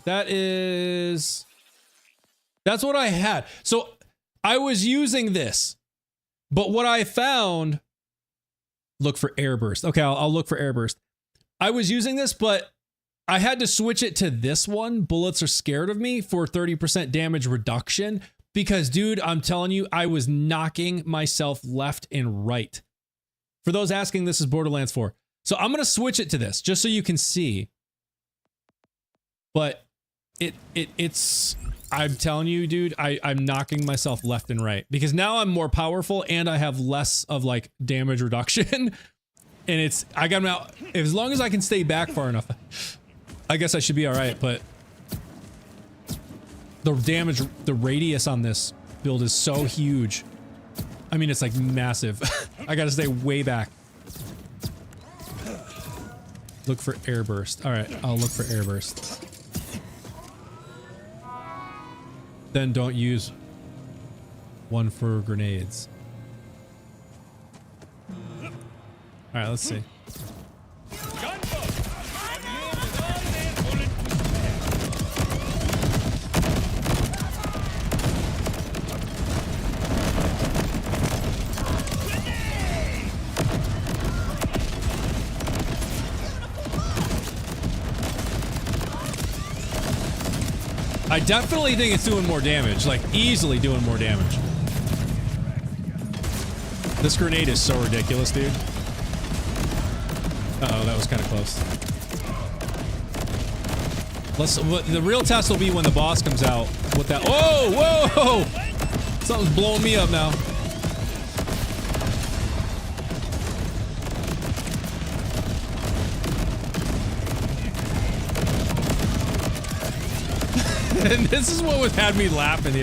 That's what I had. So I was using this, but what I found, look for air burst. Okay, I'll look for air burst. I was using this, but I had to switch it to this one. Bullets are scared of me for 30% damage reduction. Because, dude, I'm telling you, I was knocking myself left and right. For those asking, this is Borderlands 4. So I'm going to switch it to this, just so you can see. But it's I'm telling you, dude, I'm knocking myself left and right. Because now I'm more powerful, and I have less of, like, damage reduction. And I got now, as long as I can stay back far enough, I guess I should be all right, but the damage, the radius on this build is so huge. I mean, it's like massive. I gotta stay way back. Look for air burst. All right, I'll look for air burst. Then don't use one for grenades. All right, let's see. I definitely think it's doing more damage, like easily doing more damage. This grenade is so ridiculous, dude. Uh-oh, that was kind of close. The real test will be when the boss comes out with that. Oh, whoa! Something's blowing me up now. And this is what had me laughing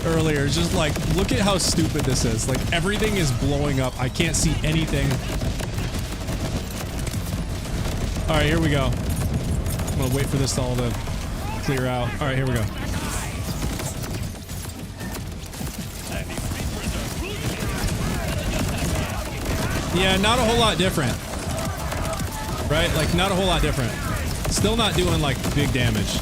earlier. It's just like, look at how stupid this is. Like, everything is blowing up. I can't see anything. All right, here we go. I'm gonna wait for this all to clear out. All right, here we go. Yeah, not a whole lot different. Right? Like, not a whole lot different. Still not doing, like, big damage.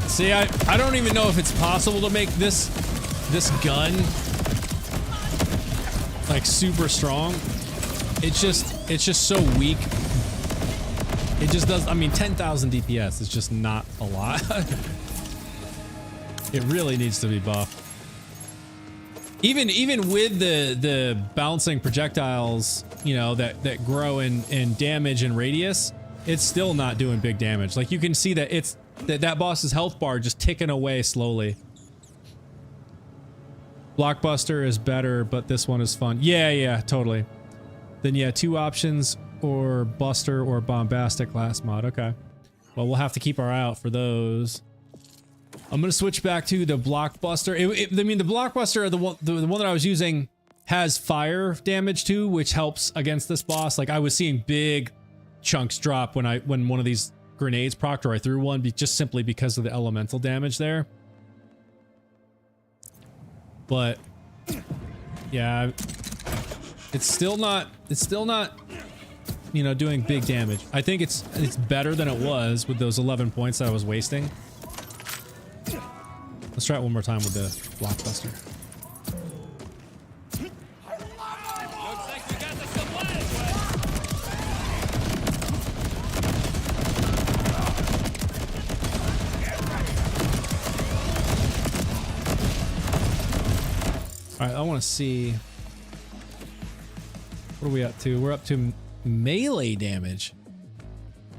See, I don't even know if it's possible to make this gun like super strong. It's just so weak. It just does. I mean, 10,000 DPS is just not a lot. It really needs to be buffed. Even with the bouncing projectiles, you know, that grow in damage and radius, it's still not doing big damage. Like, you can see that it's that boss's health bar just ticking away slowly. Blockbuster is better, but this one is fun. Yeah, totally. Then yeah, 2 options, or Buster or Bombastic last mod. Okay. Well, we'll have to keep our eye out for those. I'm gonna switch back to the Blockbuster. I mean, the Blockbuster, the one that I was using, has fire damage too, which helps against this boss. Like, I was seeing big chunks drop when one of these grenades procced, or I threw one, just simply because of the elemental damage there. But yeah, it's still not, you know, doing big damage. I think it's better than it was with those 11 points that I was wasting. Let's try it one more time with the Blockbuster. All right, I want to see. What are we up to? We're up to melee damage.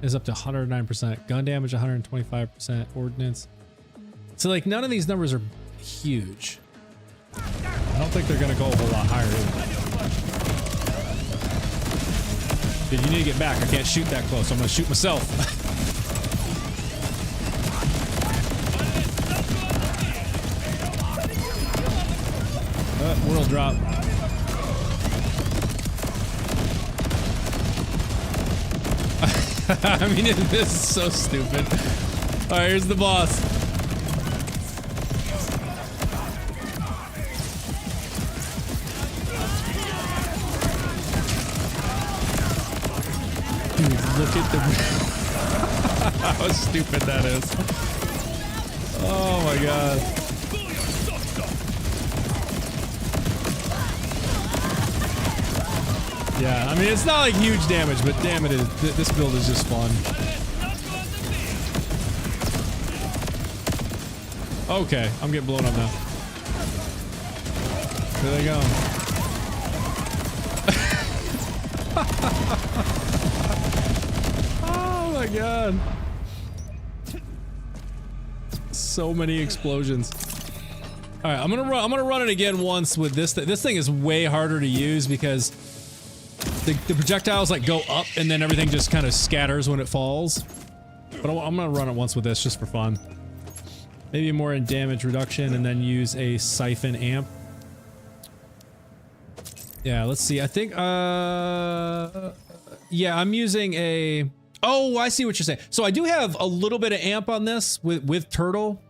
Is up to 109%. Gun damage 125%. Ordnance. So like, none of these numbers are huge. I don't think they're gonna go a whole lot higher either. Dude, you need to get back. I can't shoot that close. I'm gonna shoot myself. World drop. I mean, this is so stupid. All right, here's the boss. Dude, look at the... How stupid that is. Oh my god. Yeah, I mean, it's not like huge damage, but damn it, this build is just fun. Okay, I'm getting blown up now. There they go. Oh my god. So many explosions. All right, I'm gonna run it again once with this. This thing is way harder to use because the projectiles like go up and then everything just kind of scatters when it falls. But I'm gonna run it once with this just for fun. Maybe more in damage reduction and then use a siphon amp. Yeah, let's see. I think yeah, I'm using a... Oh, I see what you're saying. So I do have a little bit of amp on this with Turtle.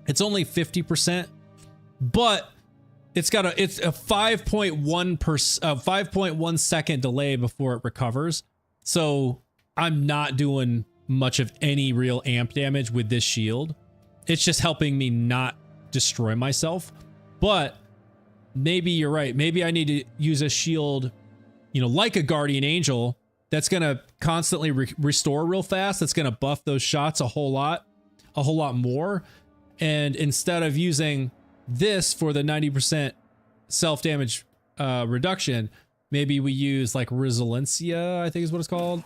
It's only 50%, but it's a 5.1 second delay before it recovers. So I'm not doing much of any real amp damage with this shield. It's just helping me not destroy myself. But maybe you're right. Maybe I need to use a shield, you know, like a Guardian Angel that's going to constantly restore real fast. That's going to buff those shots a whole lot more. And instead of using this for the 90% self-damage reduction, maybe we use like Resiliencia, I think is what it's called.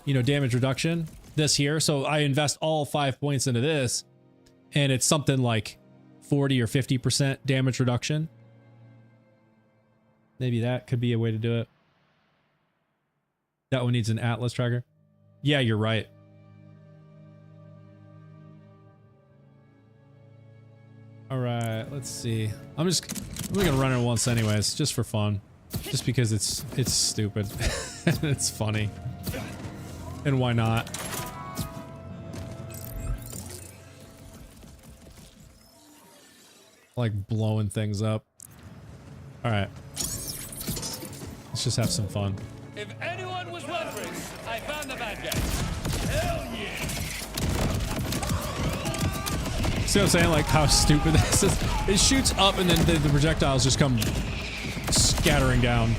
You know, damage reduction. This here. So I invest all 5 points into this, and it's something like 40 or 50% damage reduction. Maybe that could be a way to do it. That one needs an Atlas tracker. Yeah, you're right. All right, let's see. I'm gonna run it once anyways, just for fun. Just because it's stupid. It's funny. And why not? Like blowing things up. All right. Let's just have some fun. If anyone was wondering, I found the bad guy. Hell yeah! See what I'm saying? Like how stupid this is. It shoots up and then the projectiles just come scattering down.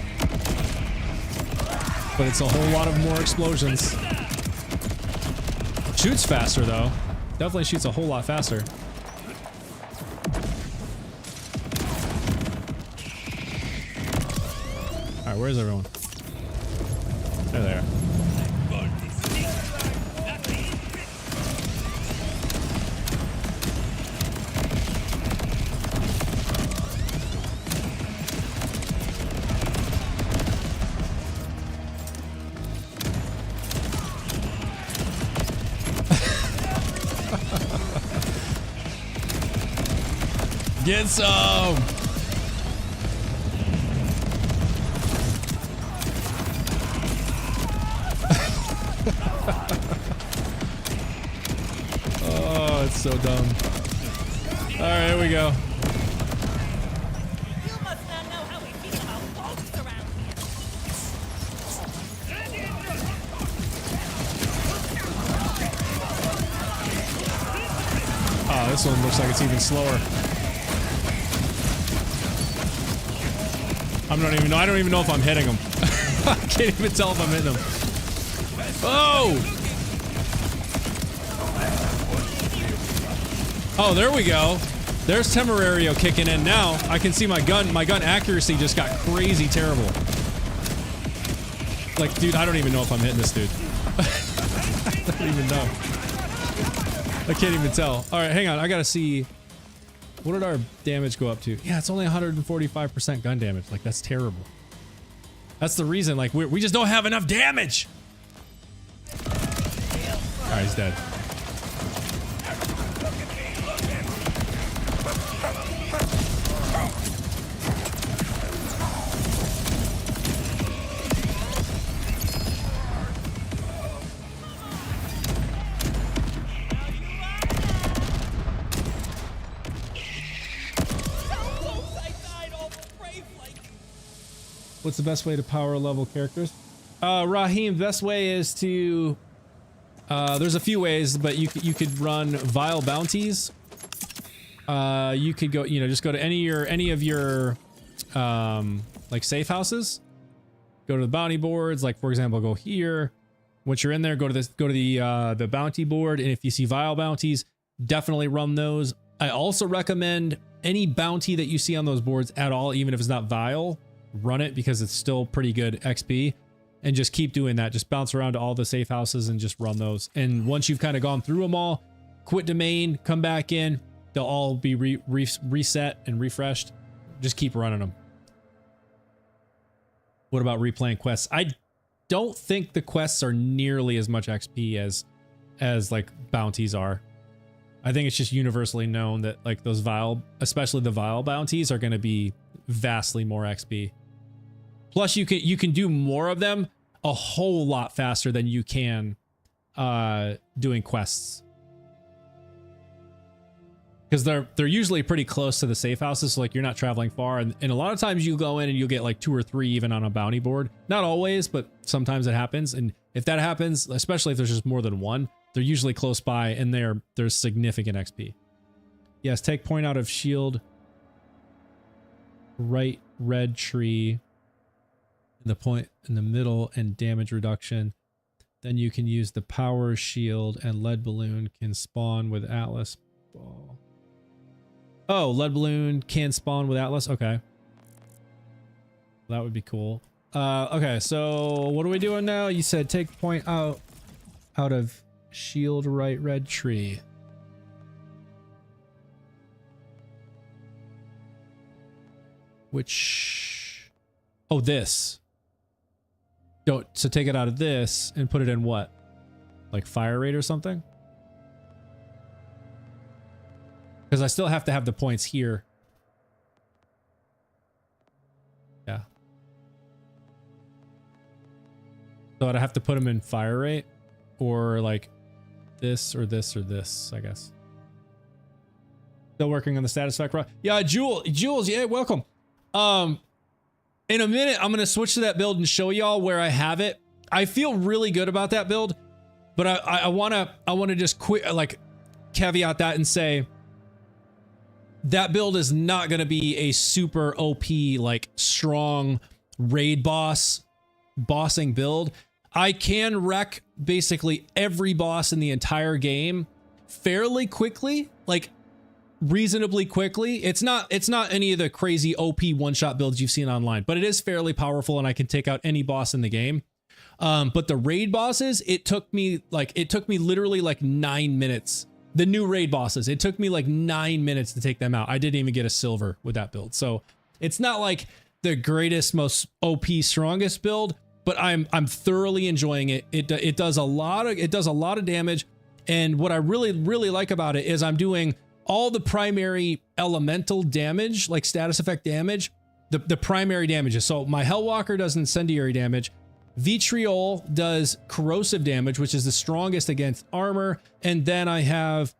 But it's a whole lot of more explosions. Shoots faster though. Definitely shoots a whole lot faster. Alright, where's everyone? There they are. Get some! Oh, it's so dumb. Alright, here we go. You must not know how we feel about folks around here. Oh, this one looks like it's even slower. I don't even know if I'm hitting him. I can't even tell if I'm hitting him. Oh! Oh, there we go. There's Temerario kicking in now. I can see my gun accuracy just got crazy terrible. Like, dude, I don't even know if I'm hitting this dude. I don't even know. I can't even tell. All right, hang on. I gotta see. What did our damage go up to? Yeah, it's only 145% gun damage. Like, that's terrible. That's the reason, like, we just don't have enough damage. All right, he's dead. What's the best way to power level characters? Raheem, best way is to there's a few ways, but you could run vile bounties. You could go, you know, just go to any of your like safe houses. Go to the bounty boards, like for example, go here. Once you're in there, go to the bounty board, and if you see vile bounties, definitely run those. I also recommend any bounty that you see on those boards at all, even if it's not vile, run it because it's still pretty good XP, and just keep doing that. Just bounce around to all the safe houses and just run those. And once you've kind of gone through them all, quit domain, come back in, they'll all be reset and refreshed. Just keep running them. What about replaying quests? I don't think the quests are nearly as much XP as like bounties are. I think it's just universally known that like those vile, especially the vile bounties, are going to be vastly more XP. Plus, you can do more of them a whole lot faster than you can doing quests, because they're usually pretty close to the safe houses. So like you're not traveling far, and a lot of times you go in and you'll get like 2 or 3 even on a bounty board. Not always, but sometimes it happens. And if that happens, especially if there's just more than one, they're usually close by, and there's significant XP. Yes, take point out of shield. Right red tree. The point in the middle and damage reduction. Then you can use the power shield and lead balloon can spawn with Atlas ball. Oh, lead balloon can spawn with Atlas. Okay. That would be cool. Okay, so what are we doing now? You said take point out of shield right red tree. Which, oh, this. Don't, so take it out of this and put it in what? Like fire rate or something? Because I still have to have the points here. Yeah. So I'd have to put them in fire rate or like this or this or this, I guess. Still working on the status effect. Yeah, Jules, yeah, welcome. In a minute, I'm going to switch to that build and show y'all where I have it. I feel really good about that build, but I want to just caveat that and say that build is not going to be a super OP, like strong raid bossing build. I can wreck basically every boss in the entire game fairly quickly, like reasonably quickly. It's not any of the crazy OP one-shot builds you've seen online, but it is fairly powerful and I can take out any boss in the game. But the raid bosses, it took me literally like 9 minutes. The new raid bosses, it took me like 9 minutes to take them out. I didn't even get a silver with that build. So it's not like the greatest, most OP, strongest build, but I'm thoroughly enjoying it. It does a lot of damage. And what I really like about it is I'm doing all the primary elemental damage, like status effect damage, the primary damages. So my Hellwalker does incendiary damage. Vitriol does corrosive damage, which is the strongest against armor. And then I have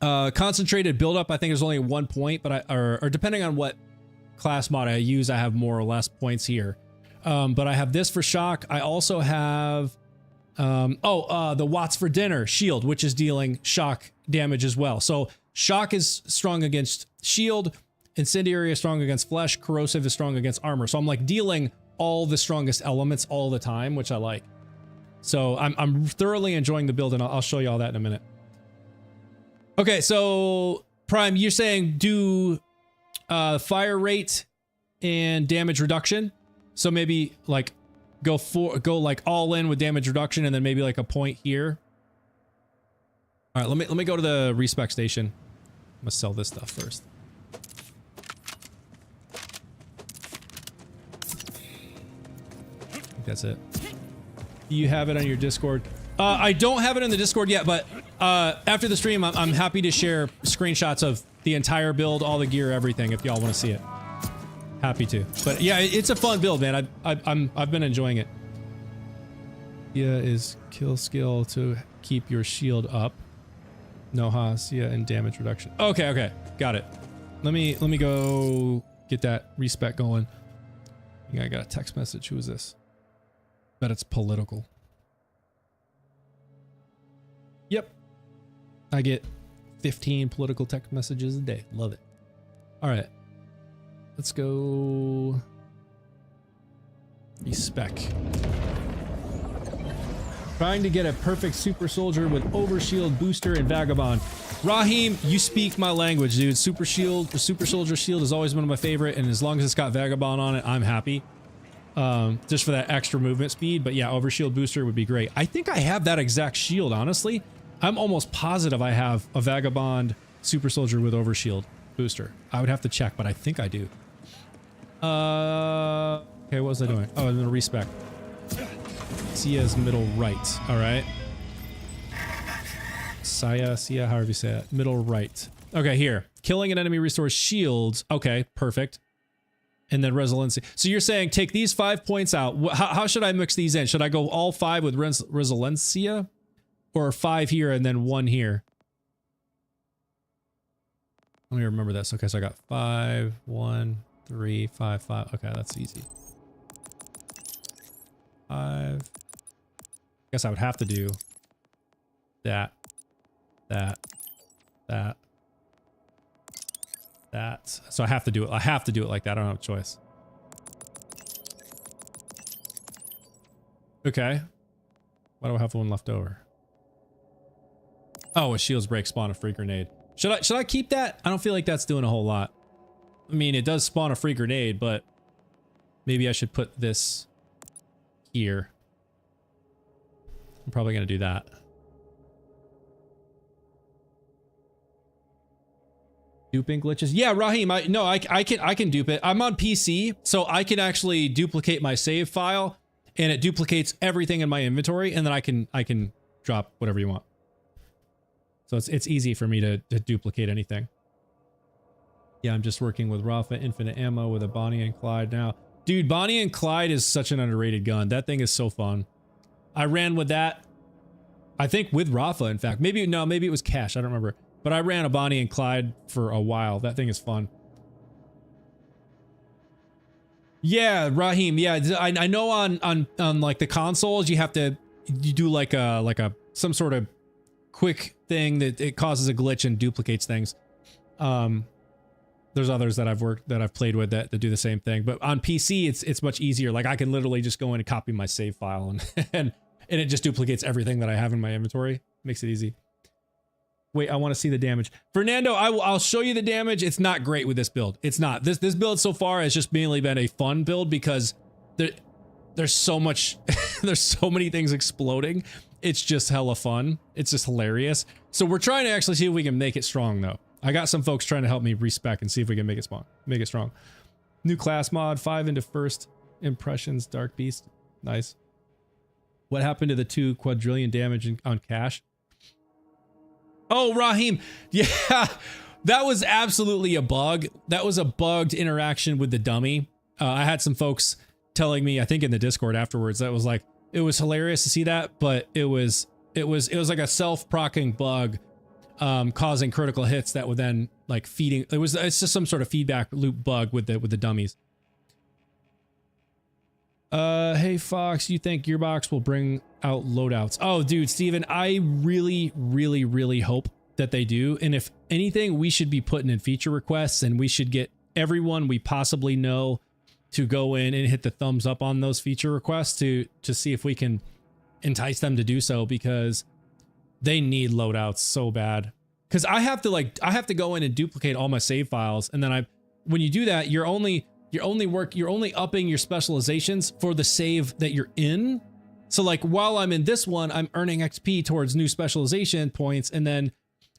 concentrated buildup. I think there's only 1 point, but or depending on what class mod I use, I have more or less points here. But I have this for shock. I also have the Watts for Dinner shield, which is dealing shock damage as well. So shock is strong against shield, incendiary is strong against flesh, corrosive is strong against armor. So I'm like dealing all the strongest elements all the time, which I like. So I'm thoroughly enjoying the build, and I'll show you all that in a minute. Okay, so Prime, you're saying do fire rate and damage reduction. So maybe like go like all in with damage reduction, and then maybe like a point here. All right, let me go to the respec station. I'm gonna sell this stuff first. I think that's it. You have it on your Discord. I don't have it in the Discord yet, but after the stream, I'm happy to share screenshots of the entire build, all the gear, everything, if y'all want to see it. Happy to. But yeah, it's a fun build, man. I've been enjoying it. Sia is kill skill to keep your shield up. Noha, Sia, and damage reduction. Okay, got it. Let me go get that respec going. Yeah, I got a text message. Who is this? Bet it's political. Yep. I get 15 political text messages a day. Love it. All right. Let's go respec. Trying to get a perfect super soldier with overshield, booster, and vagabond. Raheem, you speak my language, dude. Super shield, the super soldier shield is always one of my favorite, and as long as it's got vagabond on it, I'm happy. Just for that extra movement speed. But yeah, overshield booster would be great. I think I have that exact shield, honestly. I'm almost positive I have a vagabond super soldier with overshield booster. I would have to check, but I think I do. Okay, what was I doing? Oh, I'm gonna respec. Sia's middle right. All right. Sia, however you say it. Middle right. Okay, here. Killing an enemy restores shields. Okay, perfect. And then resiliency. So you're saying take these 5 points out. How should I mix these in? Should I go all 5 with resiliencia? Or 5 here and then 1 here? Let me remember this. Okay, so I got 5, 1, 3, 5, 5. Okay, that's easy. 5. I guess I would have to do that. that. So I have to do it. I have to do it like that. I don't have a choice. Okay. Why do I have one left over? Oh, a shields break spawn a free grenade. Should I keep that? I don't feel like that's doing a whole lot. I mean, it does spawn a free grenade, but maybe I should put this here. I'm probably gonna do that. Duping glitches? Yeah, Raheem, I can dupe it. I'm on PC, so I can actually duplicate my save file, and it duplicates everything in my inventory, and then I can drop whatever you want. So it's easy for me to duplicate anything. Yeah, I'm just working with RAFA infinite ammo with a Bonnie and Clyde now. Dude, Bonnie and Clyde is such an underrated gun. That thing is so fun. I ran with that, I think with RAFA, in fact. Maybe it was Cash, I don't remember. But I ran a Bonnie and Clyde for a while. That thing is fun. Yeah, Raheem. Yeah, I know on like the consoles, you do like some sort of quick thing that it causes a glitch and duplicates things. There's others that I've played with that do the same thing. But on PC, it's much easier. Like I can literally just go in and copy my save file and it just duplicates everything that I have in my inventory. Makes it easy. Wait, I want to see the damage. Fernando, I'll show you the damage. It's not great with this build. It's not. This build so far has just mainly been a fun build because there's so much, there's so many things exploding. It's just hella fun. It's just hilarious. So we're trying to actually see if we can make it strong though. I got some folks trying to help me respec and see if we can make it strong. New class mod, 5 into first impressions, Dark Beast. Nice. What happened to the 2 quadrillion damage on Cash? Oh, Raheem. Yeah, that was absolutely a bug. That was a bugged interaction with the dummy. I had some folks telling me, I think in the Discord afterwards, that was like, it was hilarious to see that, but it was like a self-procking bug causing critical hits that would then like feeding. It's just some sort of feedback loop bug with the dummies. Hey Fox, you think Gearbox will bring out loadouts? Oh, dude, Steven, I really, really, really hope that they do. And if anything, we should be putting in feature requests, and we should get everyone we possibly know to go in and hit the thumbs up on those feature requests to see if we can entice them to do so, because they need loadouts so bad. Because I have to go in and duplicate all my save files, and then when you do that, you're only upping your specializations for the save that you're in. So like while I'm in this one, I'm earning XP towards new specialization points, and then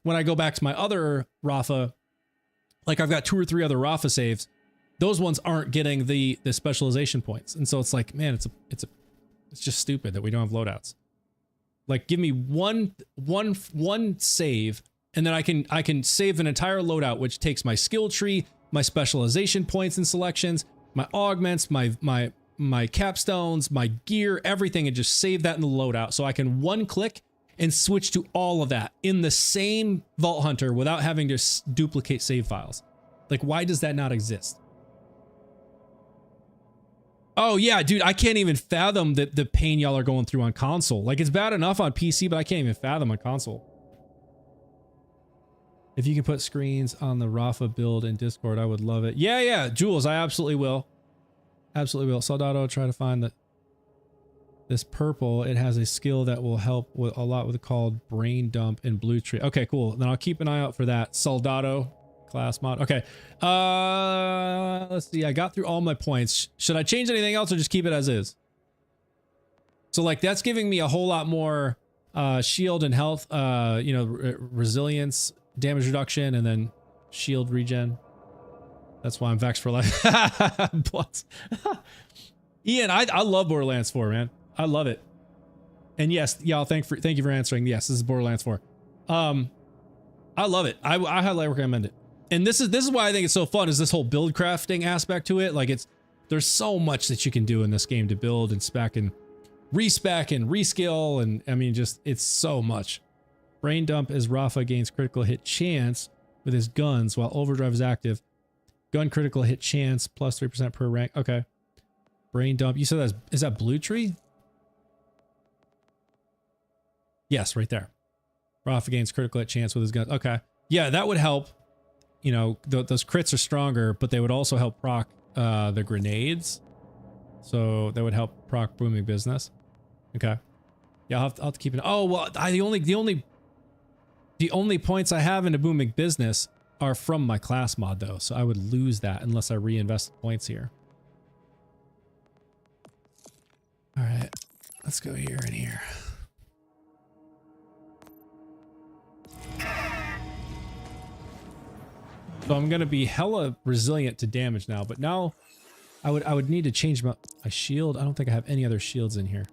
when I go back to my other RAFA, like I've got 2 or 3 other RAFA saves, those ones aren't getting the specialization points. And so it's like, man, it's just stupid that we don't have loadouts. Like give me one save, and then I can save an entire loadout, which takes my skill tree, my specialization points and selections, my augments, my capstones, my gear, everything, and just save that in the loadout. So I can one click and switch to all of that in the same Vault Hunter without having to duplicate save files. Like, why does that not exist? Oh yeah, dude, I can't even fathom the pain y'all are going through on console. Like, it's bad enough on PC, but I can't even fathom on console. If you can put screens on the RAFA build in Discord, I would love it. Yeah, Jules, I absolutely will. Absolutely will. Soldado, try to find this purple. It has a skill that will help with a lot with called Brain Dump in Blue Tree. Okay, cool. Then I'll keep an eye out for that. Soldado class mod. Okay. Let's see. I got through all my points. Should I change anything else or just keep it as is? So like that's giving me a whole lot more shield and health, resilience, damage reduction, and then shield regen. That's why I'm vexed for life. Ian, I love Borderlands 4, man. I love it. And yes, y'all, thank you for answering. Yes, this is Borderlands 4. I love it. I highly recommend it. And this is why I think it's so fun, is this whole build crafting aspect to it. Like there's so much that you can do in this game to build and spec and respec and reskill, and I mean just it's so much. Brain Dump is RAFA gains critical hit chance with his guns while Overdrive is active. Gun critical hit chance plus 3% per rank. Okay. Brain Dump. You said is that Blue Tree? Yes, right there. RAFA gains critical hit chance with his guns. Okay. Yeah, that would help. You know, those crits are stronger, but they would also help proc the grenades. So that would help proc booming business. Okay. Yeah, I'll have to keep it. Oh, well, the only points I have into booming business are from my class mod though. So I would lose that unless I reinvest points here. All right, let's go here and here. So I'm gonna be hella resilient to damage now, but now I would need to change my shield. I don't think I have any other shields in here.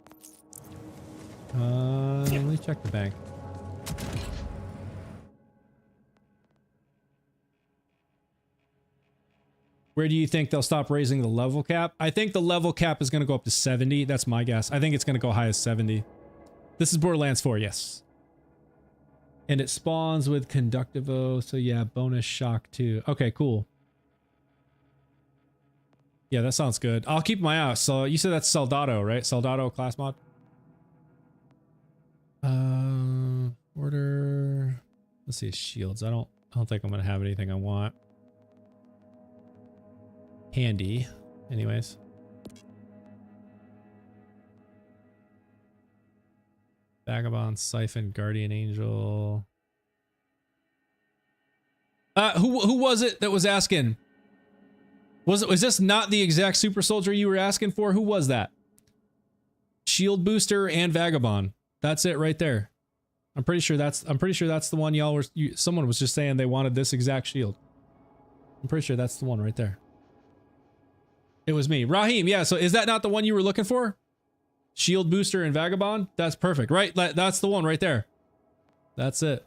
Let me check the bank. Where do you think they'll stop raising the level cap? I think the level cap is going to go up to 70. That's my guess. I think it's going to go high as 70. This is Borderlands 4, yes. And it spawns with Conductivo, so yeah, bonus shock too. Okay, cool. Yeah, that sounds good. I'll keep my eye out. So you said that's Soldado, right? Soldado class mod? Order. Let's see, shields. I don't think I'm gonna have anything I want. Handy, anyways. Vagabond, Siphon, Guardian Angel. Who was it that was asking? Was this not the exact super soldier you were asking for? Who was that? Shield booster and Vagabond. That's it right there. I'm pretty sure that's the one y'all were. Someone was just saying they wanted this exact shield. I'm pretty sure that's the one right there. It was me, Raheem. Yeah. So is that not the one you were looking for? Shield booster and Vagabond. That's perfect, right? That's the one right there. That's it.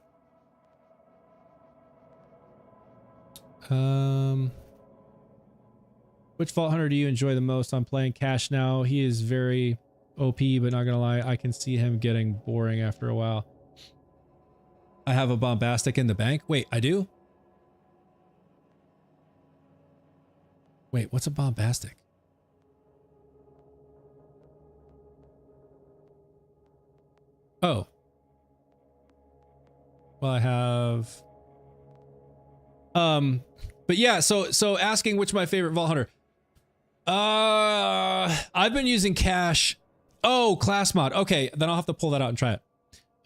Which Vault Hunter do you enjoy the most? I'm playing Cash now. He is very OP, but not gonna lie, I can see him getting boring after a while. I have a bombastic in the bank. Wait, I do? Wait, what's a bombastic? Oh. Well, I have... But yeah, so asking which my favorite Vault Hunter. I've been using Cash. Oh, class mod. Okay, then I'll have to pull that out and try it.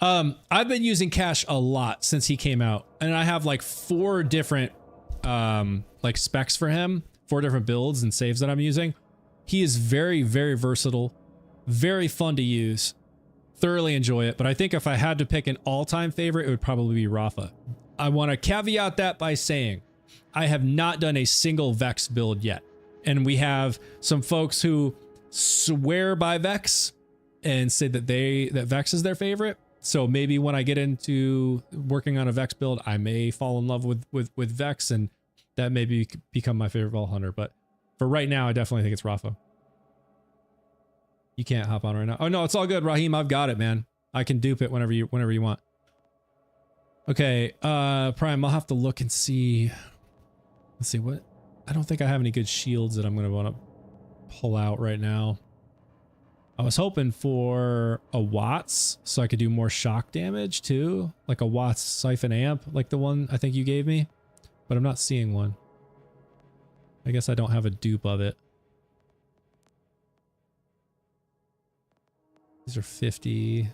I've been using Cash a lot since he came out, and I have like 4 different like specs for him, 4 different builds and saves that I'm using. He is very, very versatile, very fun to use, thoroughly enjoy it. But I think if I had to pick an all-time favorite, it would probably be RAFA. I want to caveat that by saying I have not done a single Vex build yet. And we have some folks who swear by Vex and say that that Vex is their favorite. So maybe when I get into working on a Vex build, I may fall in love with Vex, and that may become my favorite Vault Hunter. But for right now, I definitely think it's Rafa. You can't hop on right now. Oh no, it's all good, Raheem. I've got it, man. I can dupe it whenever you want. Okay, Prime, I'll have to look and see. Let's see what. I don't think I have any good shields that I'm going to want to pull out right now. I was hoping for a Watts so I could do more shock damage too. Like a Watts Siphon Amp, like the one I think you gave me. But I'm not seeing one. I guess I don't have a dupe of it. These are 50.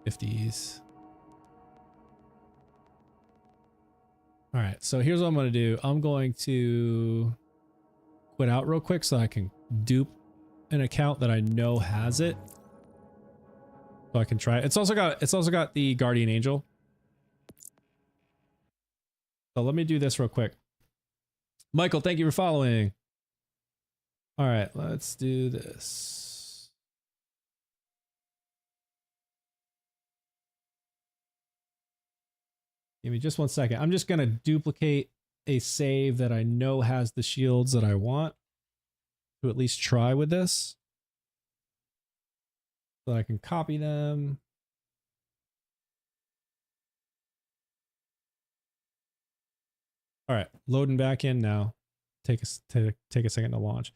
50s. All right, so here's what I'm going to do. I'm going to quit out real quick so I can dupe an account that I know has it. So I can try it. It's also got the Guardian Angel. So let me do this real quick. Michael, thank you for following. All right, let's do this. Give me just 1 second. I'm just going to duplicate a save that I know has the shields that I want to at least try with this. So I can copy them. All right, loading back in now. Take a second to launch.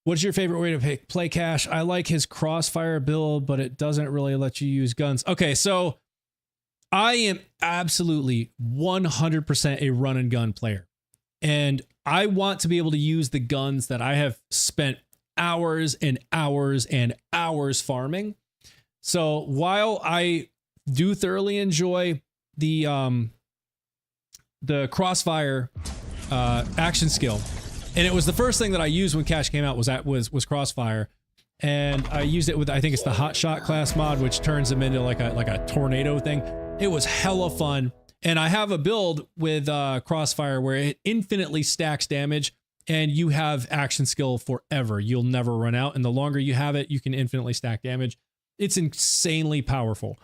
What's your favorite way to play Cash? I like his crossfire build, but it doesn't really let you use guns. Okay, so I am absolutely 100% a run and gun player. And I want to be able to use the guns that I have spent hours and hours and hours farming. So while I do thoroughly enjoy the crossfire action skill, and it was the first thing that I used when Cash came out was crossfire, and I used it with, I think it's the hot shot class mod, which turns them into like a tornado thing. It was hella fun. And I have a build with crossfire where it infinitely stacks damage, and you have action skill forever. You'll never run out, and the longer you have it, you can infinitely stack damage. It's insanely powerful.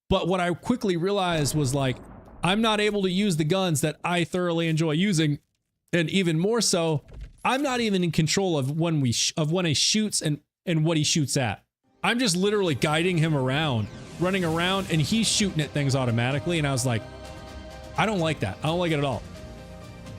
But what I quickly realized was, like, I'm not able to use the guns that I thoroughly enjoy using, and even more so, I'm not even in control of when he shoots and what he shoots at. I'm just literally guiding him around, running around, and he's shooting at things automatically, and I was like, I don't like that. I don't like it at all.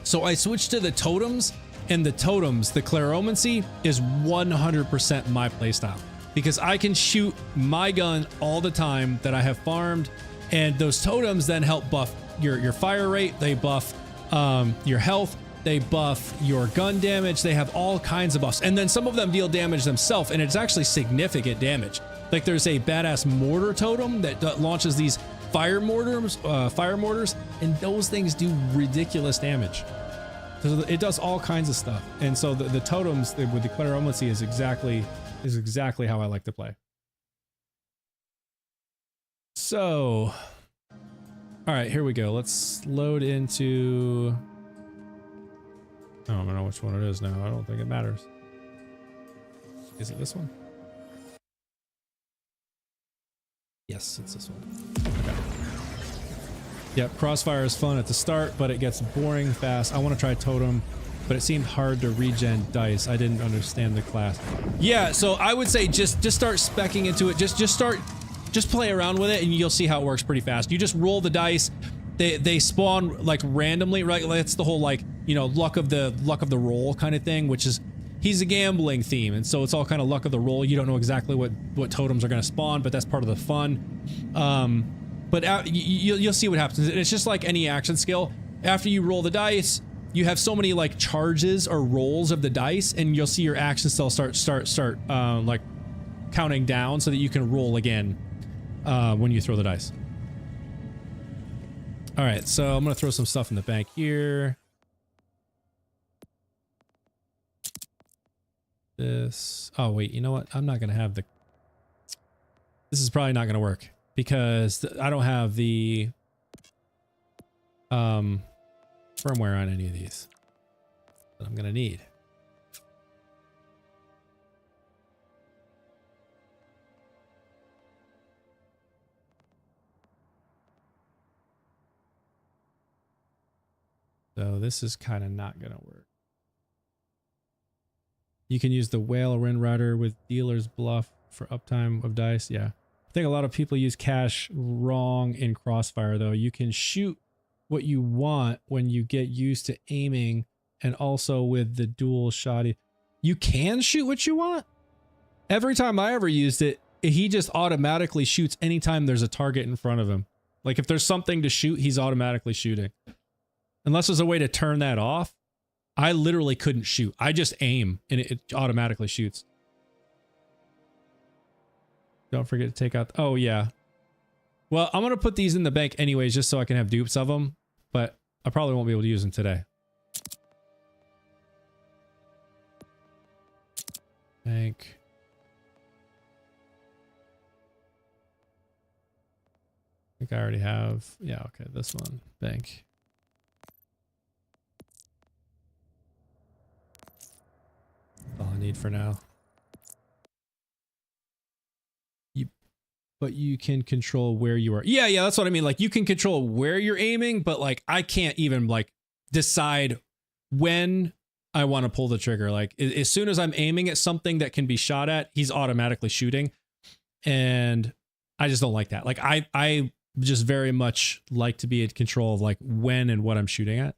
So I switched to the totems, and the clairomancy is 100% my playstyle, because I can shoot my gun all the time that I have farmed, and those totems then help buff your fire rate. They buff your health. They buff your gun damage. They have all kinds of buffs, and then some of them deal damage themselves, and it's actually significant damage. Like there's a badass mortar totem that launches these fire mortars, and those things do ridiculous damage. So it does all kinds of stuff, and so the totems with the clairomancy is exactly how I like to play. So, all right, here we go. Let's load into. I don't know which one it is now. I don't think it matters. Is it this one? Yes, it's this one. Okay. Yep, crossfire is fun at the start, but it gets boring fast. I want to try totem, but it seemed hard to regen dice. I didn't understand the class. Yeah, so I would say just start specking into it. Just play around with it, and you'll see how it works pretty fast. You just roll the dice. They spawn like randomly, right? That's the whole, like, you know, luck of the roll kind of thing, which is, he's a gambling theme, and so it's all kind of luck of the roll. You don't know exactly what totems are going to spawn, but that's part of the fun. But you'll see what happens. It's just like any action skill. After you roll the dice, you have so many like charges or rolls of the dice, and you'll see your action skill start like counting down so that you can roll again when you throw the dice. All right, so I'm gonna throw some stuff in the bank here. This. Oh wait, you know what? I'm not gonna have the. This is probably not gonna work because I don't have the firmware on any of these that I'm gonna need. So this is kind of not gonna work. You can use the whale Ren Rider with dealer's bluff for uptime of dice. Yeah. I think a lot of people use cash wrong in Crossfire though. You can shoot what you want when you get used to aiming, and also with the dual shot. You can shoot what you want? Every time I ever used it, he just automatically shoots anytime there's a target in front of him. Like if there's something to shoot, he's automatically shooting. Unless there's a way to turn that off, I literally couldn't shoot. I just aim and it automatically shoots. Don't forget to take out. Oh, yeah. Well, I'm going to put these in the bank anyways, just so I can have dupes of them, but I probably won't be able to use them today. Bank. I think I already have. Yeah, okay, this one. Bank. All I need for now. But you can control where you are. Yeah, that's what I mean. Like you can control where you're aiming, but like I can't even like decide when I want to pull the trigger. Like as soon as I'm aiming at something that can be shot at, he's automatically shooting. And I just don't like that. Like I just very much like to be in control of like when and what I'm shooting at.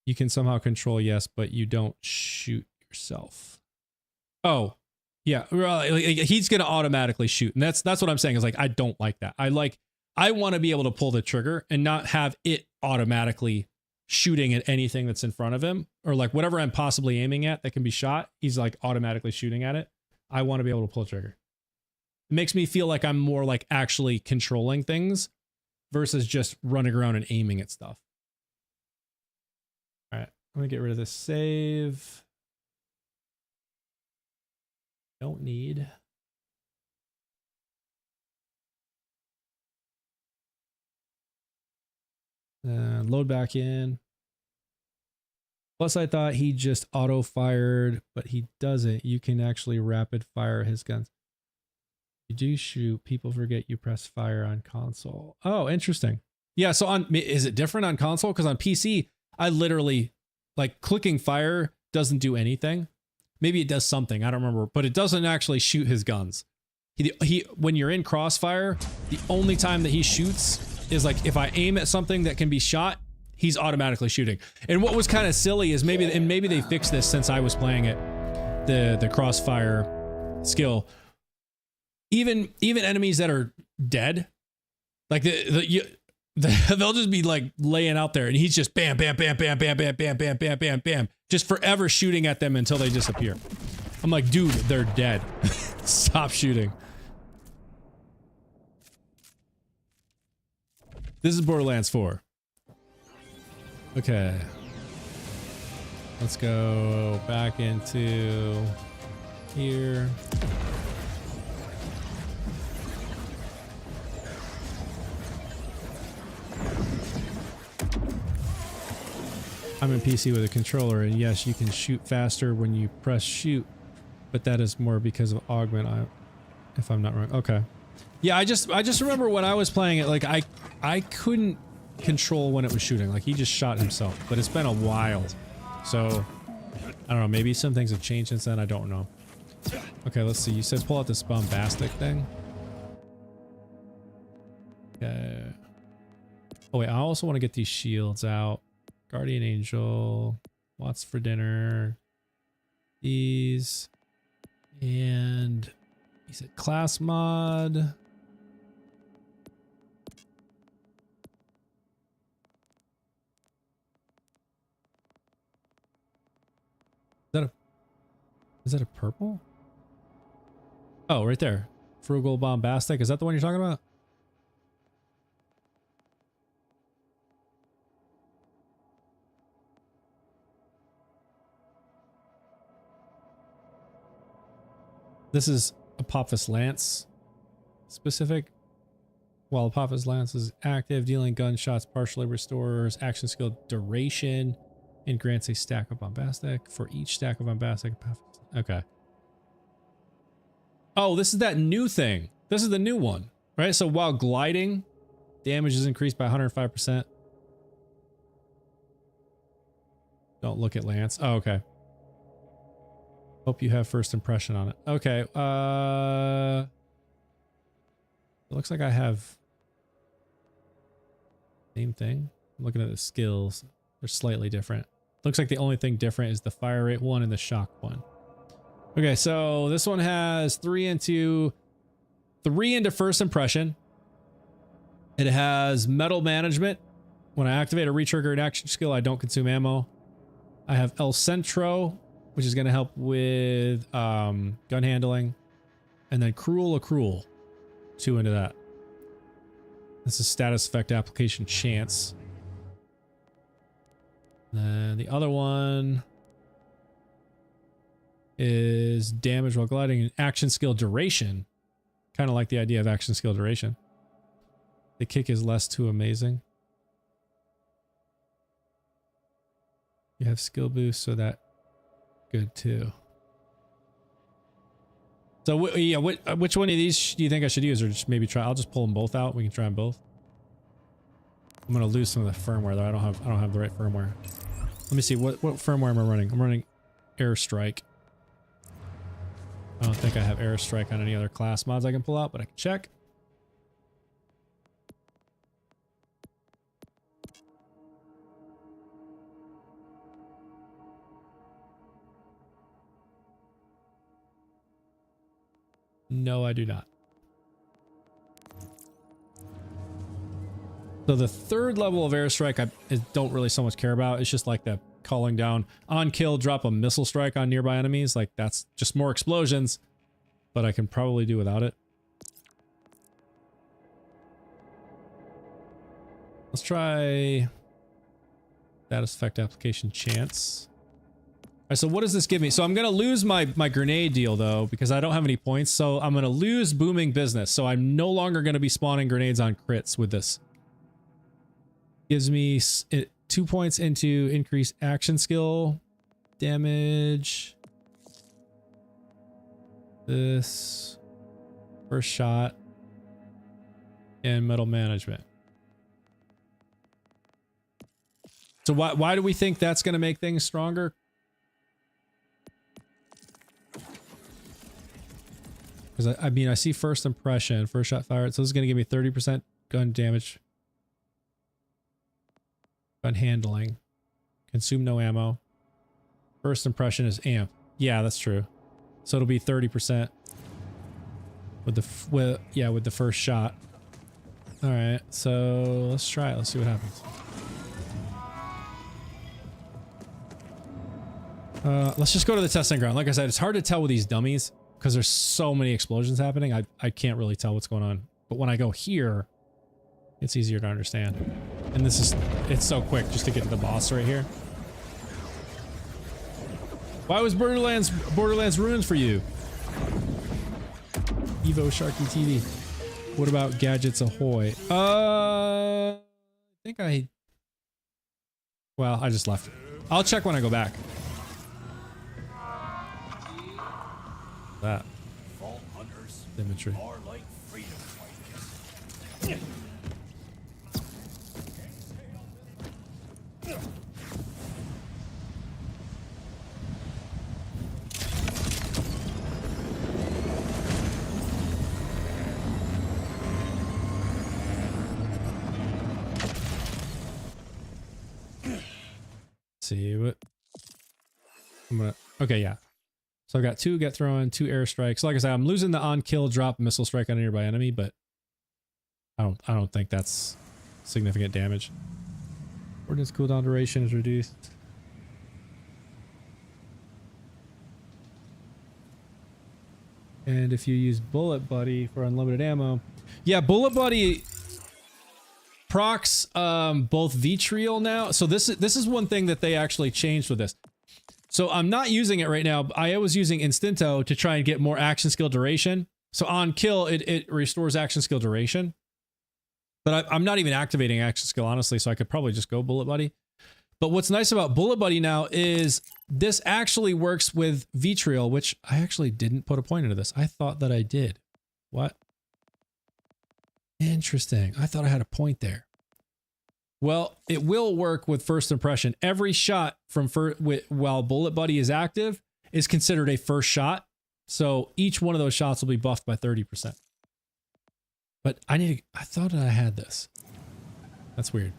You can somehow control, yes, but you don't shoot yourself. Oh, yeah. He's going to automatically shoot. And that's what I'm saying is like, I don't like that. I like I want to be able to pull the trigger and not have it automatically shooting at anything that's in front of him, or like whatever I'm possibly aiming at that can be shot, he's like automatically shooting at it. I want to be able to pull the trigger. It makes me feel like I'm more like actually controlling things versus just running around and aiming at stuff. All right, I'm gonna get rid of this save. Don't need. Load back in. Plus, I thought he just auto fired, but he doesn't. You can actually rapid fire his guns. You do shoot. People forget you press fire on console. Oh, interesting. Yeah. So is it different on console? Because on PC, I literally like clicking fire doesn't do anything. Maybe it does something. I don't remember, but it doesn't actually shoot his guns. He when you're in crossfire, the only time that he shoots is like if I aim at something that can be shot, he's automatically shooting. And what was kind of silly is maybe they fixed this since I was playing it, the crossfire skill. Even enemies that are dead, like they'll just be like laying out there, and he's just bam, bam, bam, bam, bam, bam, bam, bam, bam, bam, bam, just forever shooting at them until they disappear. I'm like, dude, they're dead. Stop shooting. This is Borderlands 4. Okay. Let's go back into here. I'm in PC with a controller, and yes, you can shoot faster when you press shoot, but that is more because of augment, if I'm not wrong. Okay. Yeah, I just remember when I was playing it, like I couldn't control when it was shooting. Like he just shot himself, but it's been a while. So I don't know, maybe some things have changed since then. I don't know. Okay, let's see. You said pull out this bombastic thing. Okay. Oh wait, I also want to get these shields out. Guardian Angel, What's for dinner, these, and he said class mod. Is that a purple? Oh, right there. Frugal Bombastic. Is that the one you're talking about? This is Apophis Lance specific. While Apophis Lance is active, dealing gunshots partially restores action skill duration and grants a stack of Bombastic. For each stack of Bombastic, okay. Oh, this is that new thing. This is the new one, right? So while gliding, damage is increased by 105%. Don't look at Lance. Oh, okay. Hope you have first impression on it. Okay. It looks like I have same thing. I'm looking at the skills. They're slightly different. Looks like the only thing different is the fire rate one and the shock one. Okay, so this one has 3 into first impression. It has metal management. When I activate a retrigger an action skill, I don't consume ammo. I have El Centro, which is going to help with gun handling. And then Cruel Accrual. 2 into that. This is status effect application chance. Then the other one is damage while gliding and action skill duration. Kind of like the idea of action skill duration. The kick is less too amazing. You have skill boost, so that good too. So yeah, which one of these do you think I should use, or just maybe try? I'll just pull them both out. We can try them both. I'm gonna lose some of the firmware though. I don't have the right firmware. Let me see what firmware am I running? I'm running Airstrike. I don't think I have Airstrike on any other class mods I can pull out, but I can check. No, I do not. So the third level of airstrike I don't really so much care about. It's just like the calling down on kill, drop a missile strike on nearby enemies. Like that's just more explosions, but I can probably do without it. Let's try status effect application chance. All right, so what does this give me? So I'm going to lose my grenade deal though, because I don't have any points. So I'm going to lose booming business. So I'm no longer going to be spawning grenades on crits with this. Gives me 2 points into increased action skill damage. This first shot and metal management. So why do we think that's going to make things stronger? Because I mean, I see first impression, first shot fired. So this is going to give me 30% gun damage. Gun handling. Consume no ammo. First impression is amp. Yeah, that's true. So it'll be 30% with the first shot. All right, so let's try it. Let's see what happens. Let's just go to the testing ground. Like I said, it's hard to tell with these dummies because there's so many explosions happening. I can't really tell what's going on. But when I go here, it's easier to understand. And it's so quick just to get to the boss right here. Why was Borderlands ruined for you? Evo Sharky TV. What about Gadgets Ahoy? I think well, I just left. I'll check when I go back. That. Vault hunters Imagery. are like freedom fighters. See what okay, yeah. So I've got 2 get thrown, 2 airstrikes. Like I said, I'm losing the on kill drop missile strike on a nearby enemy, but I don't think that's significant damage. Ordnance cooldown duration is reduced. And if you use Bullet Buddy for unlimited ammo. Yeah, Bullet Buddy procs both vitriol now. So this is one thing that they actually changed with this. So I'm not using it right now. I was using Instinto to try and get more action skill duration. So on kill, it restores action skill duration. But I'm not even activating action skill, honestly, so I could probably just go Bullet Buddy. But what's nice about Bullet Buddy now is this actually works with vitriol, which I actually didn't put a point into this. I thought that I did. What? Interesting. I thought I had a point there. Well, it will work with first impression. Every shot from while Bullet Buddy is active is considered a first shot. So each one of those shots will be buffed by 30%. But I thought that I had this. That's weird.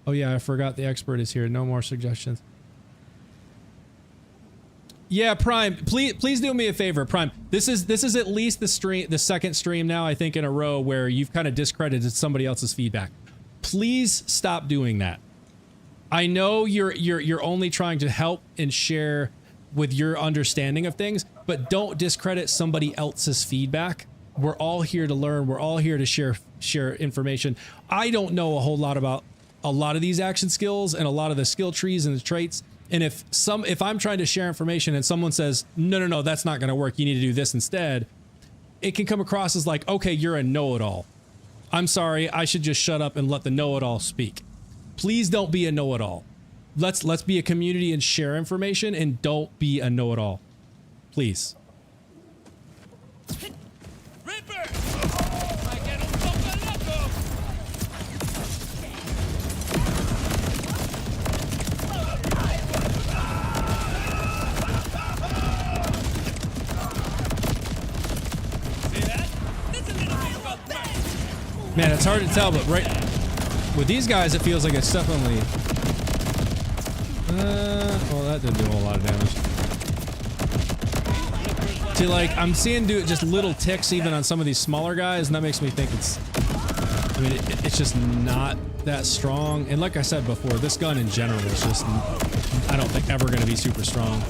Oh yeah, I forgot the expert is here. No more suggestions. Yeah, Prime, please do me a favor, Prime. This is at least the second stream now, I think, in a row where you've kind of discredited somebody else's feedback. Please stop doing that. I know you're only trying to help and share with your understanding of things, but don't discredit somebody else's feedback. We're all here to learn. We're all here to share information. I don't know a whole lot about a lot of these action skills and a lot of the skill trees and the traits. And if I'm trying to share information and someone says, no, that's not going to work, you need to do this instead, it can come across as like, okay, you're a know-it-all. I'm sorry, I should just shut up and let the know-it-all speak. Please don't be a know-it-all. Let's be a community and share information, and don't be a know-it-all. Please. Ripper! I get him from the loco! See that? This is a little bit of a Man, it's hard to tell, but right with these guys, it feels like it's definitely. Well, that didn't do a whole lot of damage. See, like, I'm seeing do just little ticks even on some of these smaller guys, and that makes me think it's I mean, it's just not that strong. And like I said before, this gun in general is just, I don't think ever going to be super strong.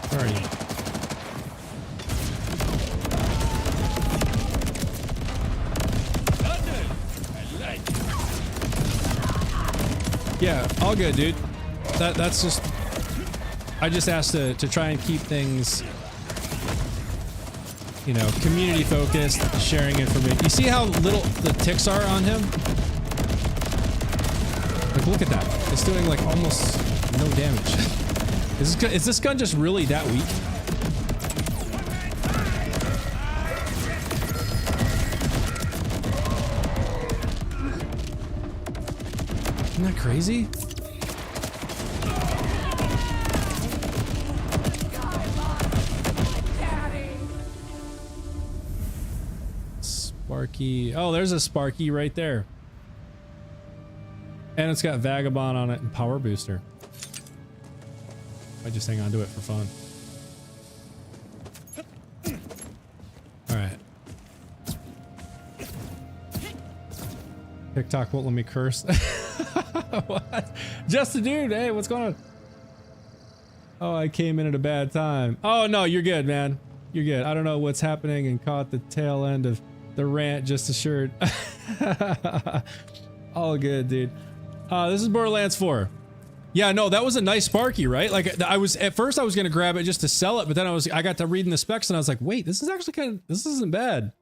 Where are you? Yeah, all good, dude. That's just... I just asked to try and keep things, you know, community focused, sharing information. You see how little the ticks are on him? Like, look at that. It's doing, like, almost no damage. Is this gun just really that weak? Isn't that crazy? Sparky. Oh, there's a Sparky right there. And it's got Vagabond on it and Power Booster. I just hang on to it for fun. Alright. TikTok won't let me curse. What? Just a dude. Hey, what's going on? Oh, I came in at a bad time. Oh, no, you're good, man. You're good. I don't know what's happening and caught the tail end of the rant just assured. All good, dude. This is Borderlands 4. Yeah, no, that was a nice Sparky, right? Like, I was at first I was gonna grab it just to sell it, but then I got to reading the specs and I was like, wait, this is actually this isn't bad.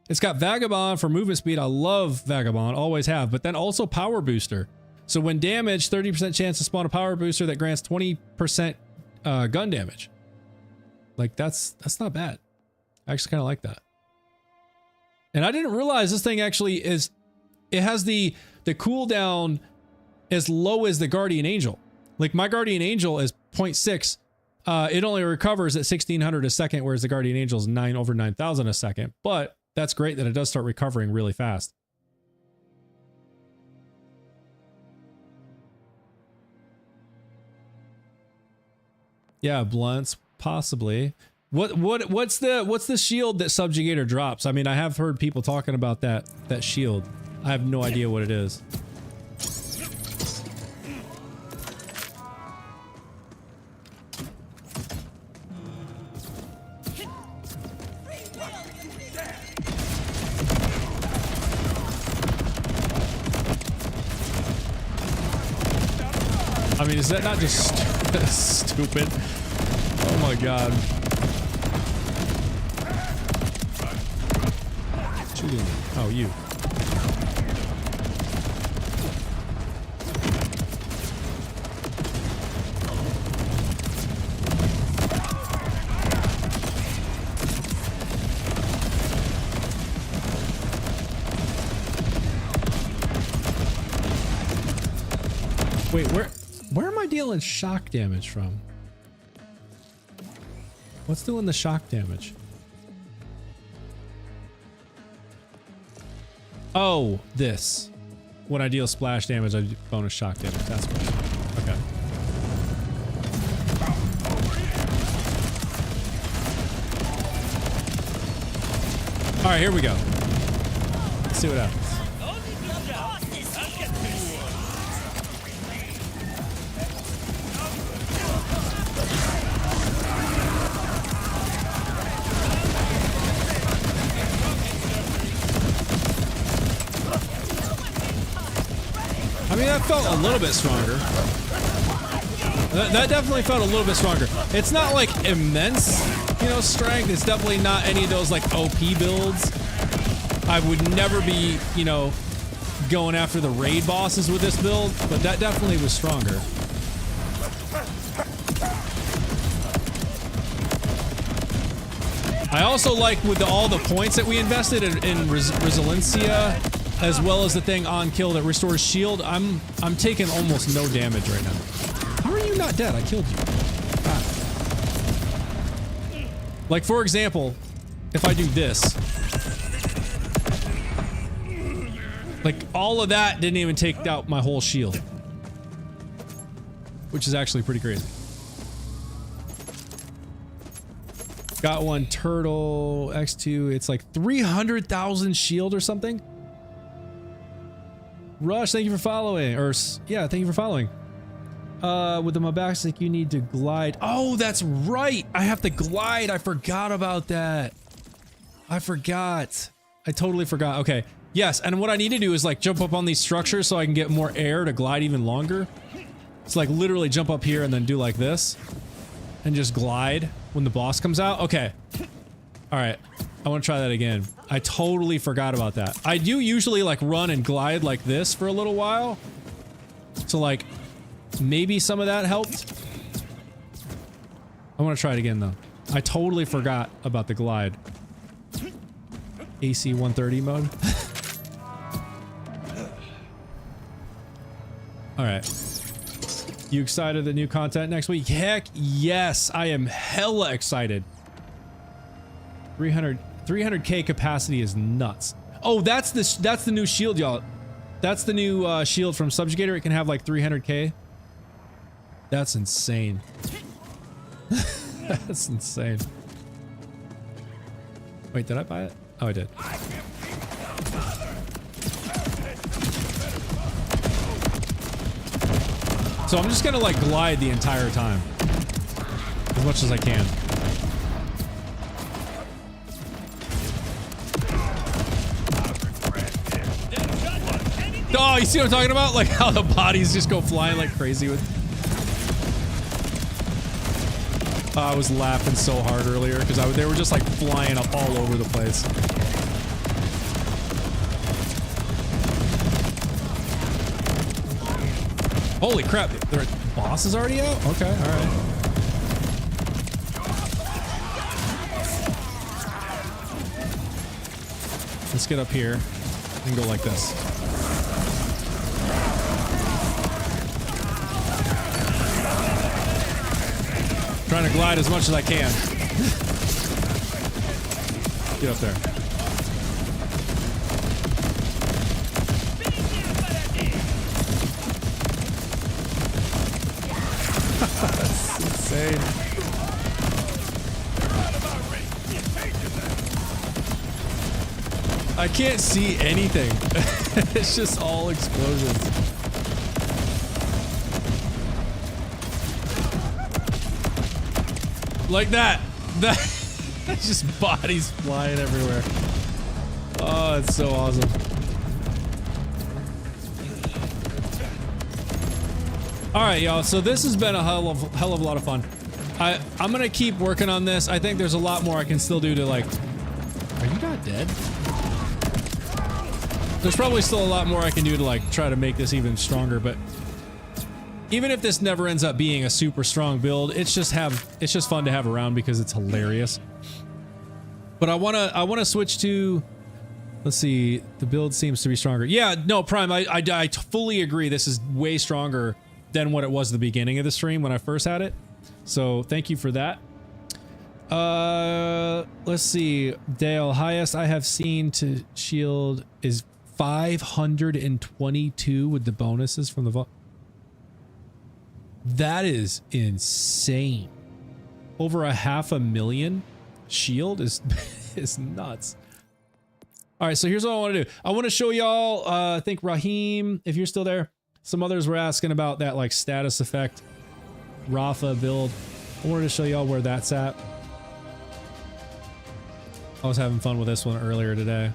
It's got Vagabond for movement speed. I love Vagabond, always have, but then also Power Booster. So when damaged, 30% chance to spawn a Power Booster that grants 20% gun damage. Like, that's not bad. I actually kind of like that. And I didn't realize this thing actually is, it has the cooldown as low as the Guardian Angel. Like, my Guardian Angel is 0.6. It only recovers at 1600 a second, whereas the Guardian Angel is over 9000 a second. But that's great that it does start recovering really fast. Yeah, blunts, possibly. What's the shield that Subjugator drops? I mean, I have heard people talking about that shield. I have no idea what it is. I mean, is that not just stupid? Oh my god. Shooting. Oh, you. Wait, where am I dealing shock damage from? What's doing the shock damage? Oh, this. When I deal splash damage, I do bonus shock damage. That's what. Okay. All right, here we go. Let's see what happens. I mean, that felt a little bit stronger. That definitely felt a little bit stronger. It's not like immense, you know, strength. It's definitely not any of those like OP builds. I would never be, you know, going after the raid bosses with this build, but that definitely was stronger. I also like with all the points that we invested in Resiliencia, as well as the thing on kill that restores shield, I'm taking almost no damage right now. How are you not dead? I killed you. Ah. Like, for example, if I do this, like, all of that didn't even take out my whole shield, which is actually pretty crazy. Got one turtle X2. It's like 300,000 shield or something. Rush, thank you for following. Or yeah, thank you for following. With the Mobastic, you need to glide. Oh, that's right. I have to glide. I forgot about that. I forgot. I totally forgot. Okay. Yes, and what I need to do is like jump up on these structures so I can get more air to glide even longer. It's like literally jump up here and then do like this. And just glide when the boss comes out. Okay. Alright. I want to try that again. I totally forgot about that. I do usually like run and glide like this for a little while. So like, maybe some of that helped. I want to try it again though. I totally forgot about the glide. AC 130 mode. Alright. You excited the new content next week? Heck yes, I am hella excited. 300k capacity is nuts. Oh, that's the new shield, y'all. That's the new shield from Subjugator. It can have like 300k. That's insane. That's insane. Wait, did I buy it? Oh, I did. So I'm just gonna like glide the entire time. As much as I can. Oh, you see what I'm talking about? Like how the bodies just go flying like crazy with... I was laughing so hard earlier because they were just like flying up all over the place. Holy crap, their boss is already out? Okay, alright. Let's get up here and go like this. Trying to glide as much as I can. Get up there. That's insane. I can't see anything. It's just all explosions. Like that. That's just bodies flying everywhere. Oh, it's so awesome. All right, y'all. So this has been a hell of a lot of fun. I'm gonna keep working on this. I think there's a lot more I can still do to like. Are you not dead? There's probably still a lot more I can do to like try to make this even stronger, but even if this never ends up being a super strong build, it's just fun to have around because it's hilarious. But I wanna switch to, let's see, the build seems to be stronger. Yeah, no, Prime, I fully agree. This is way stronger than what it was at the beginning of the stream when I first had it. So thank you for that. Let's see, Dale, highest I have seen to shield is 522 with the bonuses from the vault. That is insane. Over 500,000 shield is is nuts. All right, so here's what I want to do. I want to show y'all, I think Raheem, if you're still there, some others were asking about that like status effect RAFA build. I wanted to show y'all where that's at. I was having fun with this one earlier today.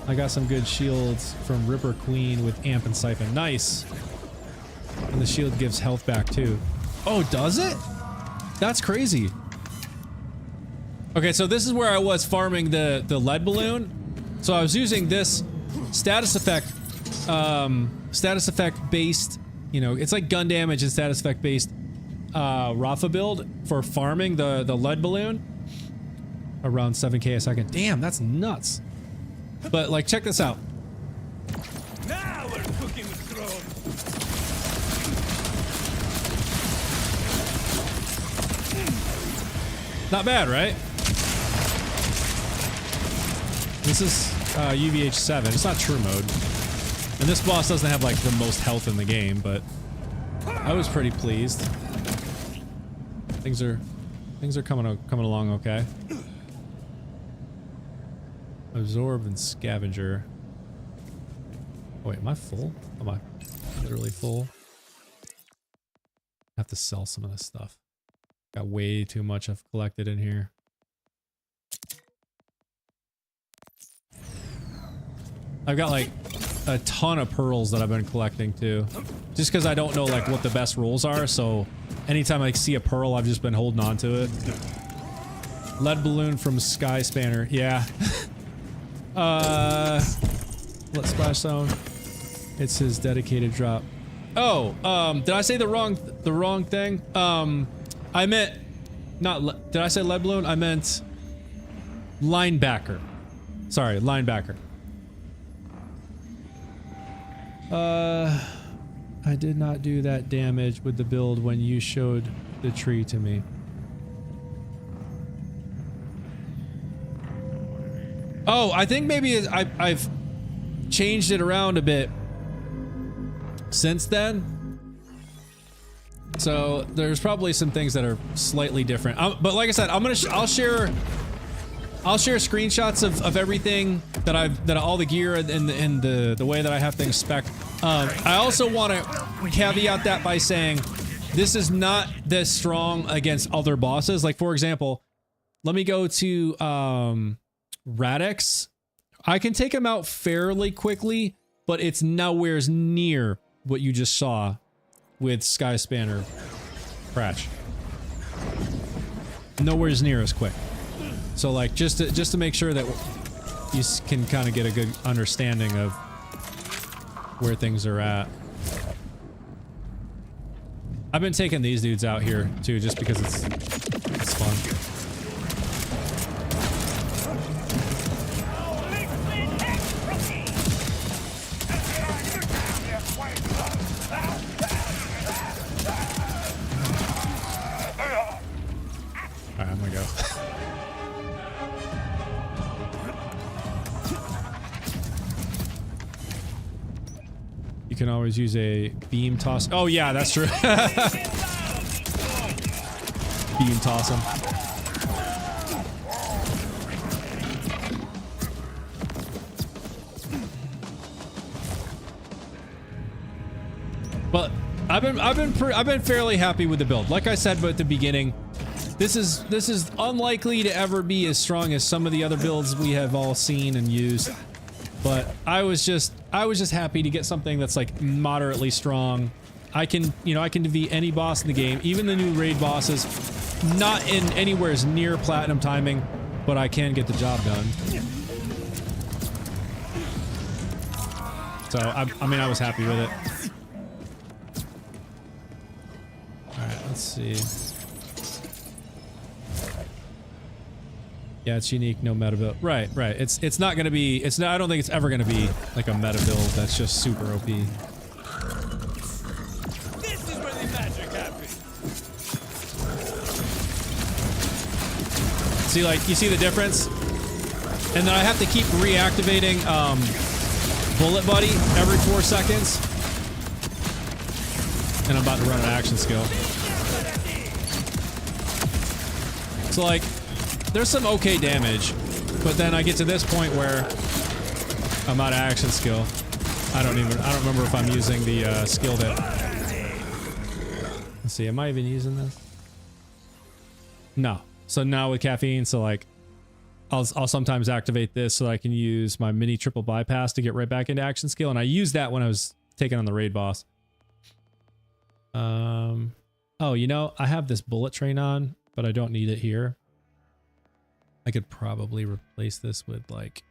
I got some good shields from Ripper Queen with Amp and Siphon. Nice. And the shield gives health back too. Oh, does it? That's crazy. Okay, so this is where I was farming the lead balloon. So I was using this status effect based, you know, it's like gun damage and status effect based RAFA build for farming the lead balloon. Around 7k a second. Damn, that's nuts. But like, check this out. Now we're cooking with drones. Not bad, right? This is UVH7. It's not true mode. And this boss doesn't have like the most health in the game, but I was pretty pleased. Things are coming along okay. Absorb and scavenger. Oh, wait, am I full? Am I literally full? I have to sell some of this stuff. Got way too much I've collected in here. I've got like a ton of pearls that I've been collecting too. Just because I don't know like what the best rolls are, so anytime I see a pearl, I've just been holding on to it. Lead balloon from Sky Spanner. Yeah. Let's splash zone. It's his dedicated drop. Oh, did I say the wrong thing? I meant did I say lead balloon? I meant linebacker. Sorry, linebacker. I did not do that damage with the build when you showed the tree to me. Oh, I think maybe I've changed it around a bit since then. So there's probably some things that are slightly different. But like I said, I'll share screenshots of everything that all the gear and the way that I have things spec'd. I also want to caveat that by saying this is not this strong against other bosses. Like for example, let me go to Radix. I can take him out fairly quickly, but it's nowhere near what you just saw with Sky Spanner Crash. Nowhere near as quick. So like just to make sure that you can kind of get a good understanding of where things are at. I've been taking these dudes out here too, just because it's fun. All right, I'm gonna go. You can always use a beam toss. Oh yeah, that's true. Beam toss him. But I've been fairly happy with the build. Like I said at the beginning, this is unlikely to ever be as strong as some of the other builds we have all seen and used. But I was just happy to get something that's like moderately strong. I can defeat any boss in the game, even the new raid bosses. Not in anywhere near platinum timing, but I can get the job done. So I mean, I was happy with it. All right, let's see. Yeah, it's unique, no meta build. Right. It's not gonna be. I don't think it's ever gonna be like a meta build that's just super OP. This is where the magic happens. See, like you see the difference, and then I have to keep reactivating Bullet Buddy every 4 seconds, and I'm about to run an action skill. So like. There's some okay damage, but then I get to this point where I'm out of action skill. I don't remember if I'm using the skill that. Let's see, am I even using this? No. So now with caffeine, so like I'll sometimes activate this so I can use my mini triple bypass to get right back into action skill, and I used that when I was taking on the raid boss. Oh, you know, I have this bullet train on, but I don't need it here. I could probably replace this with like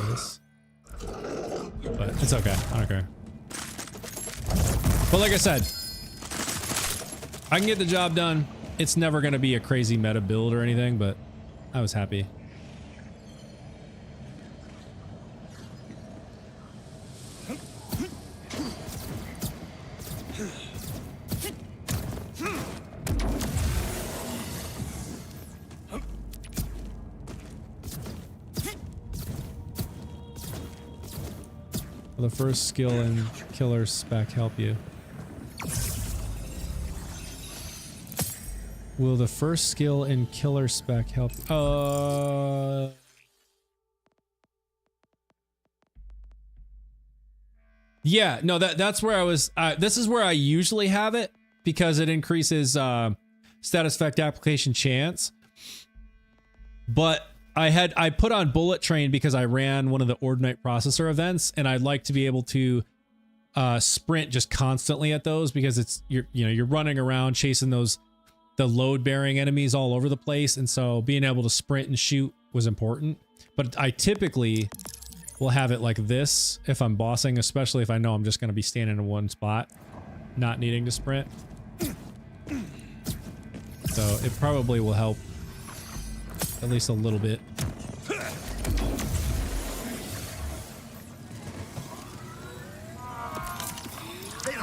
this, but it's okay. I don't care. But like I said, I can get the job done. It's never going to be a crazy meta build or anything, but I was happy. Will the first skill in killer spec help you? Will the first skill in killer spec help? Yeah, no, that's where I was. This is where I usually have it because it increases status effect application chance. But I put on bullet train because I ran one of the Ordinate processor events, and I'd like to be able to sprint just constantly at those because you're running around chasing the load bearing enemies all over the place, and so being able to sprint and shoot was important. But I typically will have it like this if I'm bossing, especially if I know I'm just going to be standing in one spot, not needing to sprint. So it probably will help at least a little bit.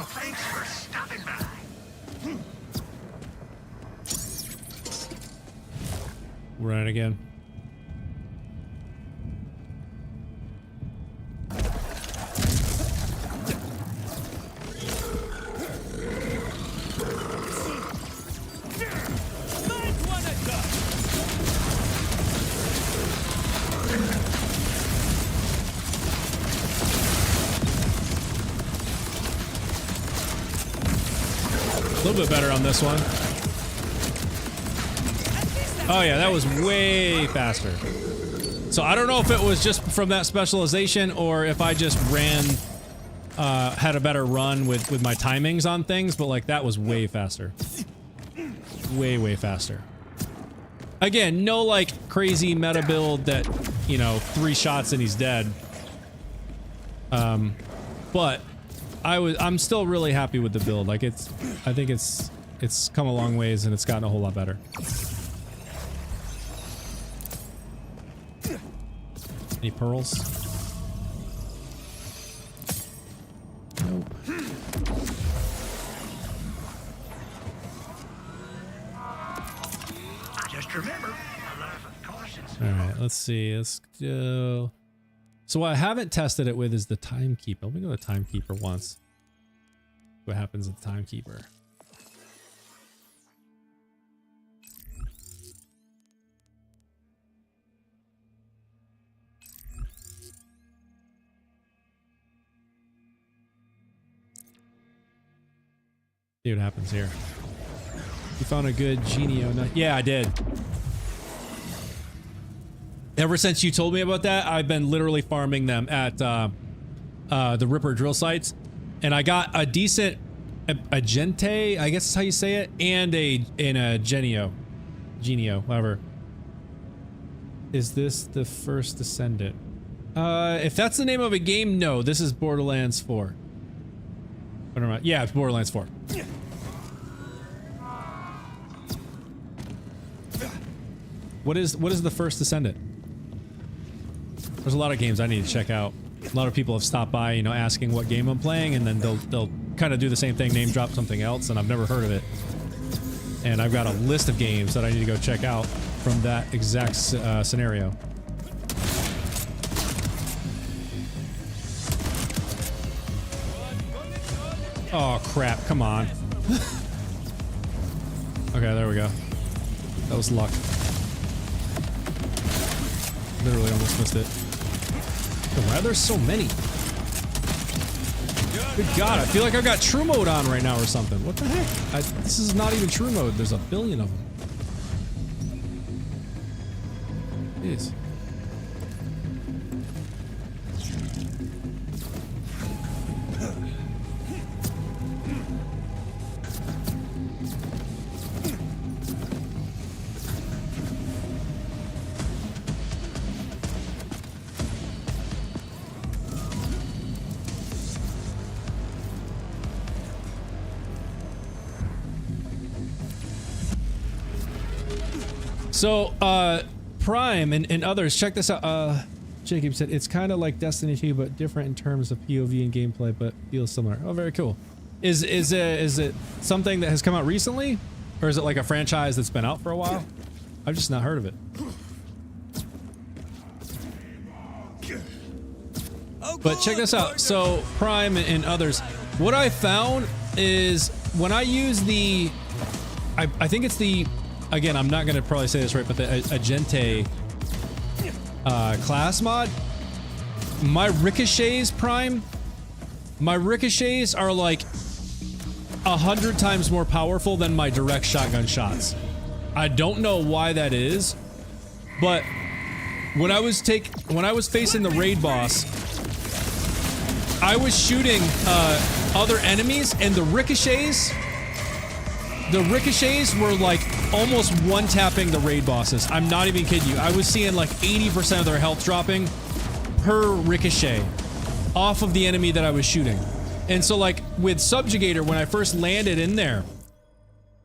Thanks for stopping by. Run it again. A little bit better on this one. Oh yeah, that was way faster. So I don't know if it was just from that specialization or if I just had a better run with my timings on things, but like that was way faster. Way faster. Again, no like crazy meta build that, you know, 3 shots and he's dead. But I'm still really happy with the build. Like I think it's come a long ways and it's gotten a whole lot better. Any pearls? Nope. Just remember, a life of caution. All right, let's see. Let's go. So what I haven't tested it with is the timekeeper. Let me go to the timekeeper once. What happens with the timekeeper? See what happens here. You found a good genio nut. Yeah, I did. Ever since you told me about that, I've been literally farming them at the Ripper drill sites, and I got a decent Agente, I guess is how you say it, and a Genio, whatever. Is this the first Descendant? If that's the name of a game, no. This is Borderlands 4. Yeah, it's Borderlands 4. What is the first Descendant? There's a lot of games I need to check out. A lot of people have stopped by, you know, asking what game I'm playing, and then they'll kind of do the same thing, name drop something else, and I've never heard of it. And I've got a list of games that I need to go check out from that exact scenario. Oh crap, come on. Okay, there we go. That was luck. Literally almost missed it. Why are there so many? Good God, I feel like I've got true mode on right now or something. What the heck? This is not even true mode. There's a billion of them. Jeez. So, Prime and others, check this out. Jacob said, it's kind of like Destiny 2, but different in terms of POV and gameplay, but feels similar. Oh, very cool. Is it something that has come out recently? Or is it like a franchise that's been out for a while? I've just not heard of it. But check this out. So Prime and others, what I found is when I use the, I think it's the, again, I'm not going to probably say this right, but the Agente class mod, my ricochets, Prime, my ricochets are like 100 times more powerful than my direct shotgun shots. I don't know why that is, but when I was facing the raid boss, I was shooting other enemies, and the ricochets were like almost one-tapping the raid bosses. I'm not even kidding you. I was seeing like 80% of their health dropping per ricochet off of the enemy that I was shooting. And so like with Subjugator, when I first landed in there,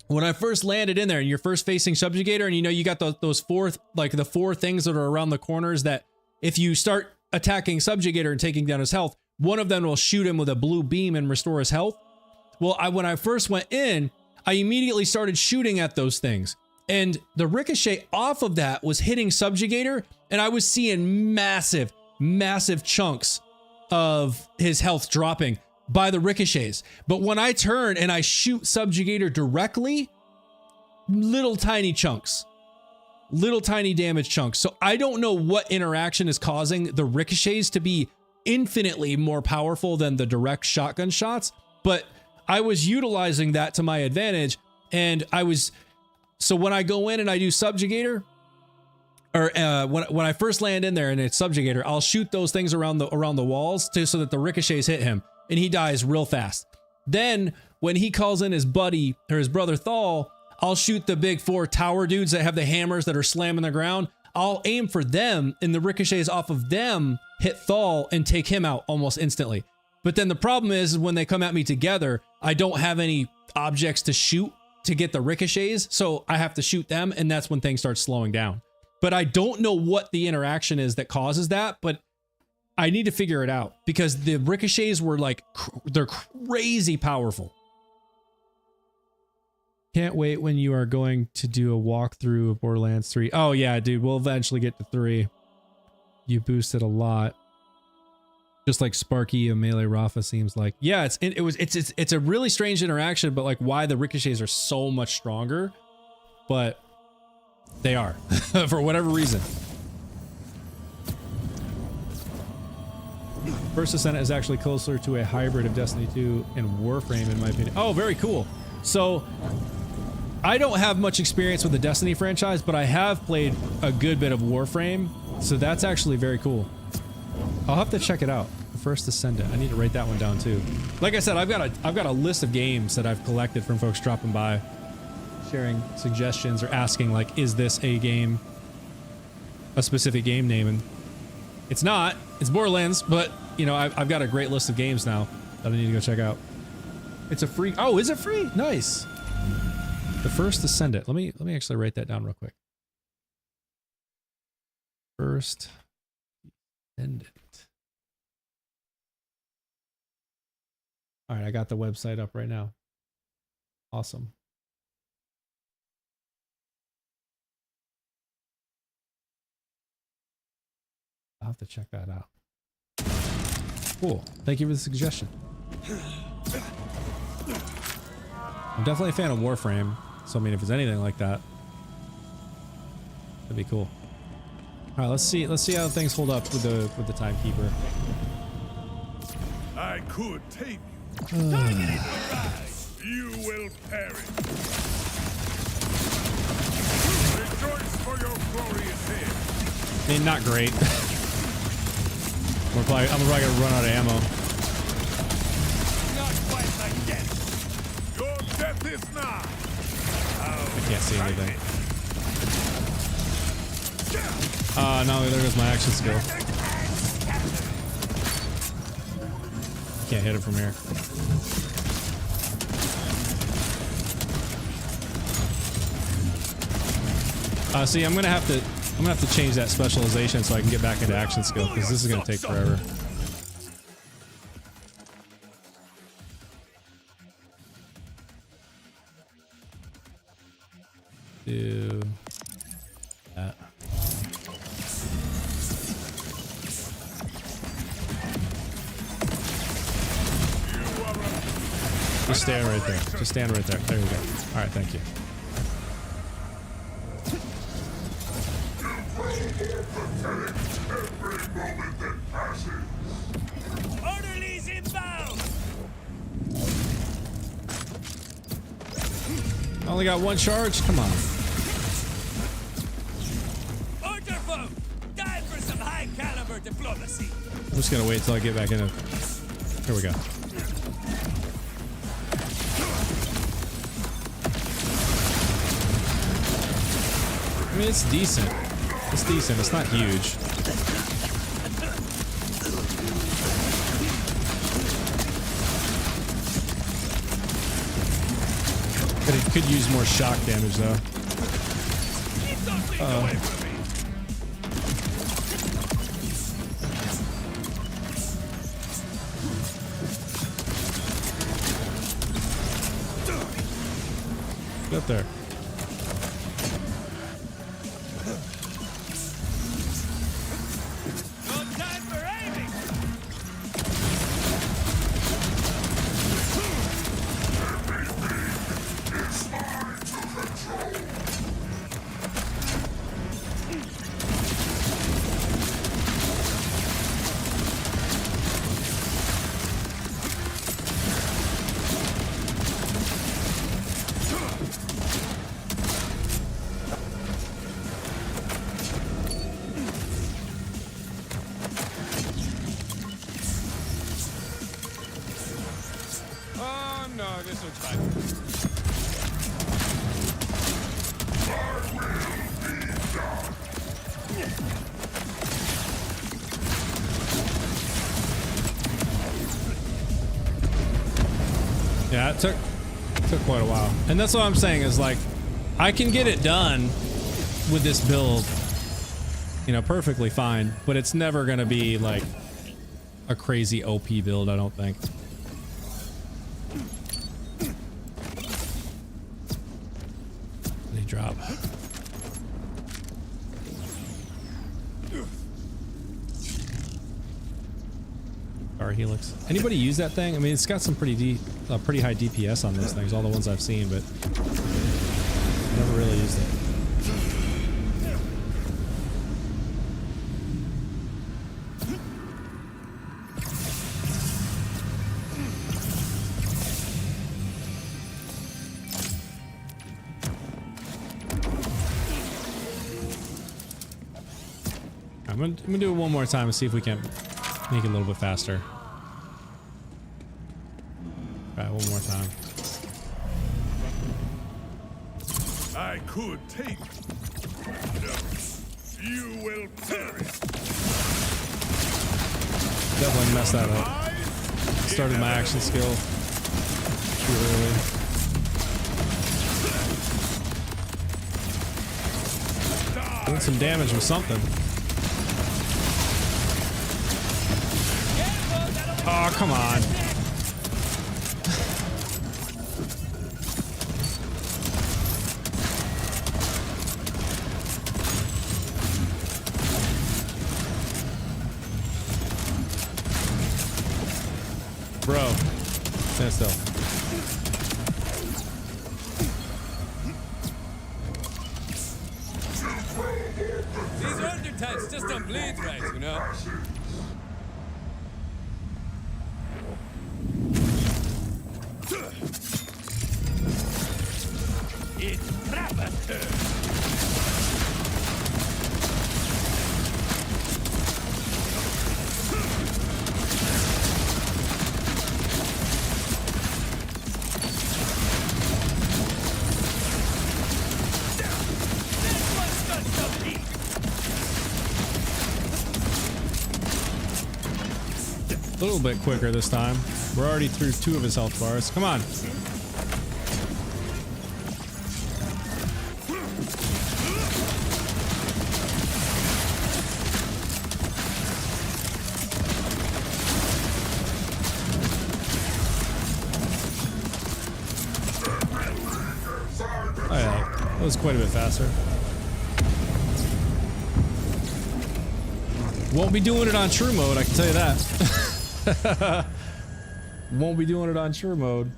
and you're first facing Subjugator, and you know you got those four, like the four things that are around the corners that if you start attacking Subjugator and taking down his health, one of them will shoot him with a blue beam and restore his health. Well, when I first went in, I immediately started shooting at those things, and the ricochet off of that was hitting Subjugator, and I was seeing massive chunks of his health dropping by the ricochets. But when I turn and I shoot Subjugator directly, little tiny chunks, little tiny damage chunks. So I don't know what interaction is causing the ricochets to be infinitely more powerful than the direct shotgun shots, but I was utilizing that to my advantage. And so when I go in and I do Subjugator, or when I first land in there and it's Subjugator, I'll shoot those things around the walls so that the ricochets hit him, and he dies real fast. Then when he calls in his buddy or his brother Thal, I'll shoot the big four tower dudes that have the hammers that are slamming the ground. I'll aim for them, and the ricochets off of them hit Thal and take him out almost instantly. But then the problem is when they come at me together, I don't have any objects to shoot to get the ricochets, so I have to shoot them, and that's when things start slowing down. But I don't know what the interaction is that causes that, but I need to figure it out, because the ricochets were like, they're crazy powerful. Can't wait when you are going to do a walkthrough of Borderlands 3. Oh yeah, dude, we'll eventually get to 3. You boosted a lot. Just like Sparky and Melee Rafa seems like. Yeah, it's a really strange interaction, but like why the ricochets are so much stronger, but they are for whatever reason. First Ascent is actually closer to a hybrid of Destiny 2 and Warframe in my opinion. Oh, very cool. So I don't have much experience with the Destiny franchise, but I have played a good bit of Warframe, so that's actually very cool. I'll have to check it out. First Ascendant. I need to write that one down too. Like I said, I've got a list of games that I've collected from folks dropping by, sharing suggestions or asking like, is this a game, a specific game name? And it's not. It's Borderlands, but you know, I've got a great list of games now that I need to go check out. It's a free. Oh, is it free? Nice. The First Ascendant. Let me actually write that down real quick. First Ascendant. All right, I got the website up right now. Awesome. I'll have to check that out. Cool. Thank you for the suggestion. I'm definitely a fan of Warframe, so I mean, if it's anything like that, that'd be cool. All right, let's see how things hold up with the timekeeper. I could tame you. You will perish. Rejoice for your glorious head. I mean, not great. I'm probably gonna run out of ammo. Not quite like death. Your death is nigh. I can't see anything. No, there goes my action skill. Can't hit it from here. See, I'm gonna have to change that specialization so I can get back into action skill, because this is gonna take forever. Do that. Just stand right there. Just stand right there. There we go. All right, thank you. Orderlies inbound! I only got one charge. Come on. Order folk! Time for some high caliber diplomacy! I'm just gonna wait till I get back in it. Here we go. I mean, it's decent. It's decent. It's not huge. But it could use more shock damage, though. Keep those things away from me! Get up there. No time for aiming! Oh no, this looks fine. Yeah, it took quite a while. And that's what I'm saying is like, I can get it done with this build, you know, perfectly fine, but it's never gonna be like a crazy OP build, I don't think. They drop. Star Helix. Anybody use that thing? I mean, it's got some pretty high DPS on those things, all the ones I've seen, but never really used it. I'm gonna do it one more time and see if we can make it a little bit faster. Try it one more time. I could take you. No, you will perish. Definitely messed that up. Started my action skill too early. Doing some damage with something. Oh, come on. Bro, stand still. These order types just don't bleed right, you know? It's RAFA's turn! This one's got some heat! A little bit quicker this time. We're already through 2 of his health bars. Come on. Oh yeah, that was quite a bit faster. Won't be doing it on true mode, I can tell you that. Won't be doing it on true mode.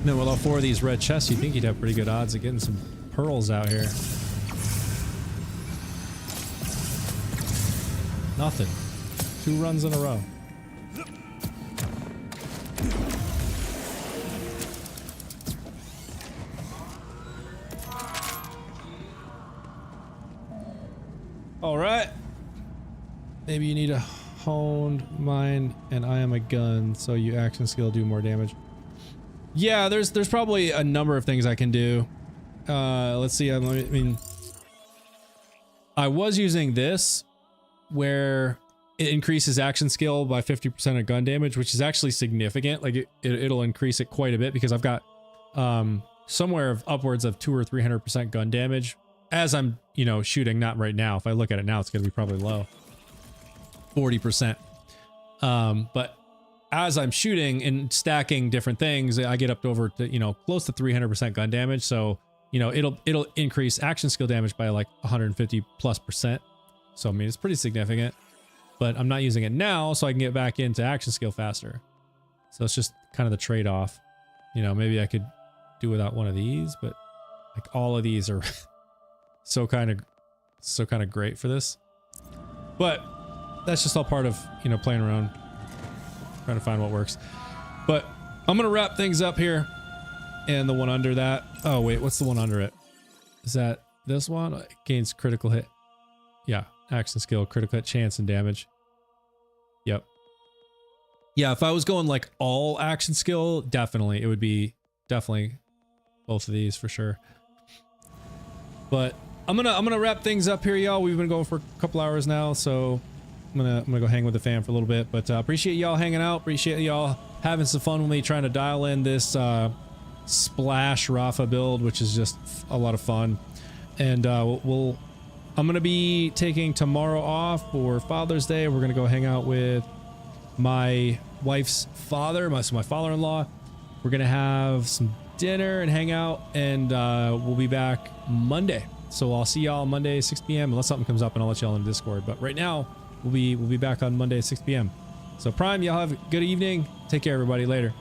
then with all 4 of these red chests, you think you'd have pretty good odds of getting some pearls out here. Nothing. 2 runs in a row. All right. Maybe you need a honed mine and I am a gun, so you action skill do more damage. Yeah, there's probably a number of things I can do. Let's see. I mean, I was using this where it increases action skill by 50% of gun damage, which is actually significant. Like it'll increase it quite a bit because I've got somewhere of upwards of 200 or 300% gun damage as I'm, you know, shooting. Not right now. If I look at it now, it's going to be probably low, 40%. But as I'm shooting and stacking different things, I get up to over to, you know, close to 300% gun damage. So, you know, it'll increase action skill damage by like 150+%. So, I mean, it's pretty significant, but I'm not using it now, so I can get back into action skill faster. So it's just kind of the trade-off. You know, maybe I could do without one of these, but like all of these are so kind of great for this. But that's just all part of, you know, playing around, trying to find what works. But I'm gonna wrap things up here, and the one under that. Oh wait, what's the one under it? Is that this one? It gains critical hit. Yeah, action skill, critical hit, chance, and damage. Yep. Yeah, if I was going like all action skill, definitely it would be definitely both of these for sure. But I'm gonna wrap things up here, y'all. We've been going for a couple hours now, so I'm gonna go hang with the fam for a little bit. But appreciate y'all hanging out. Appreciate y'all having some fun with me trying to dial in this splash RAFA build, which is just a lot of fun. And I'm gonna be taking tomorrow off for Father's Day. We're gonna go hang out with my wife's father, my father-in-law. We're gonna have some dinner and hang out, and we'll be back Monday. So I'll see y'all Monday 6 p.m. unless something comes up, and I'll let y'all in Discord. But right now we'll be back on Monday 6 p.m. So Prime, y'all have a good evening. Take care, everybody. Later.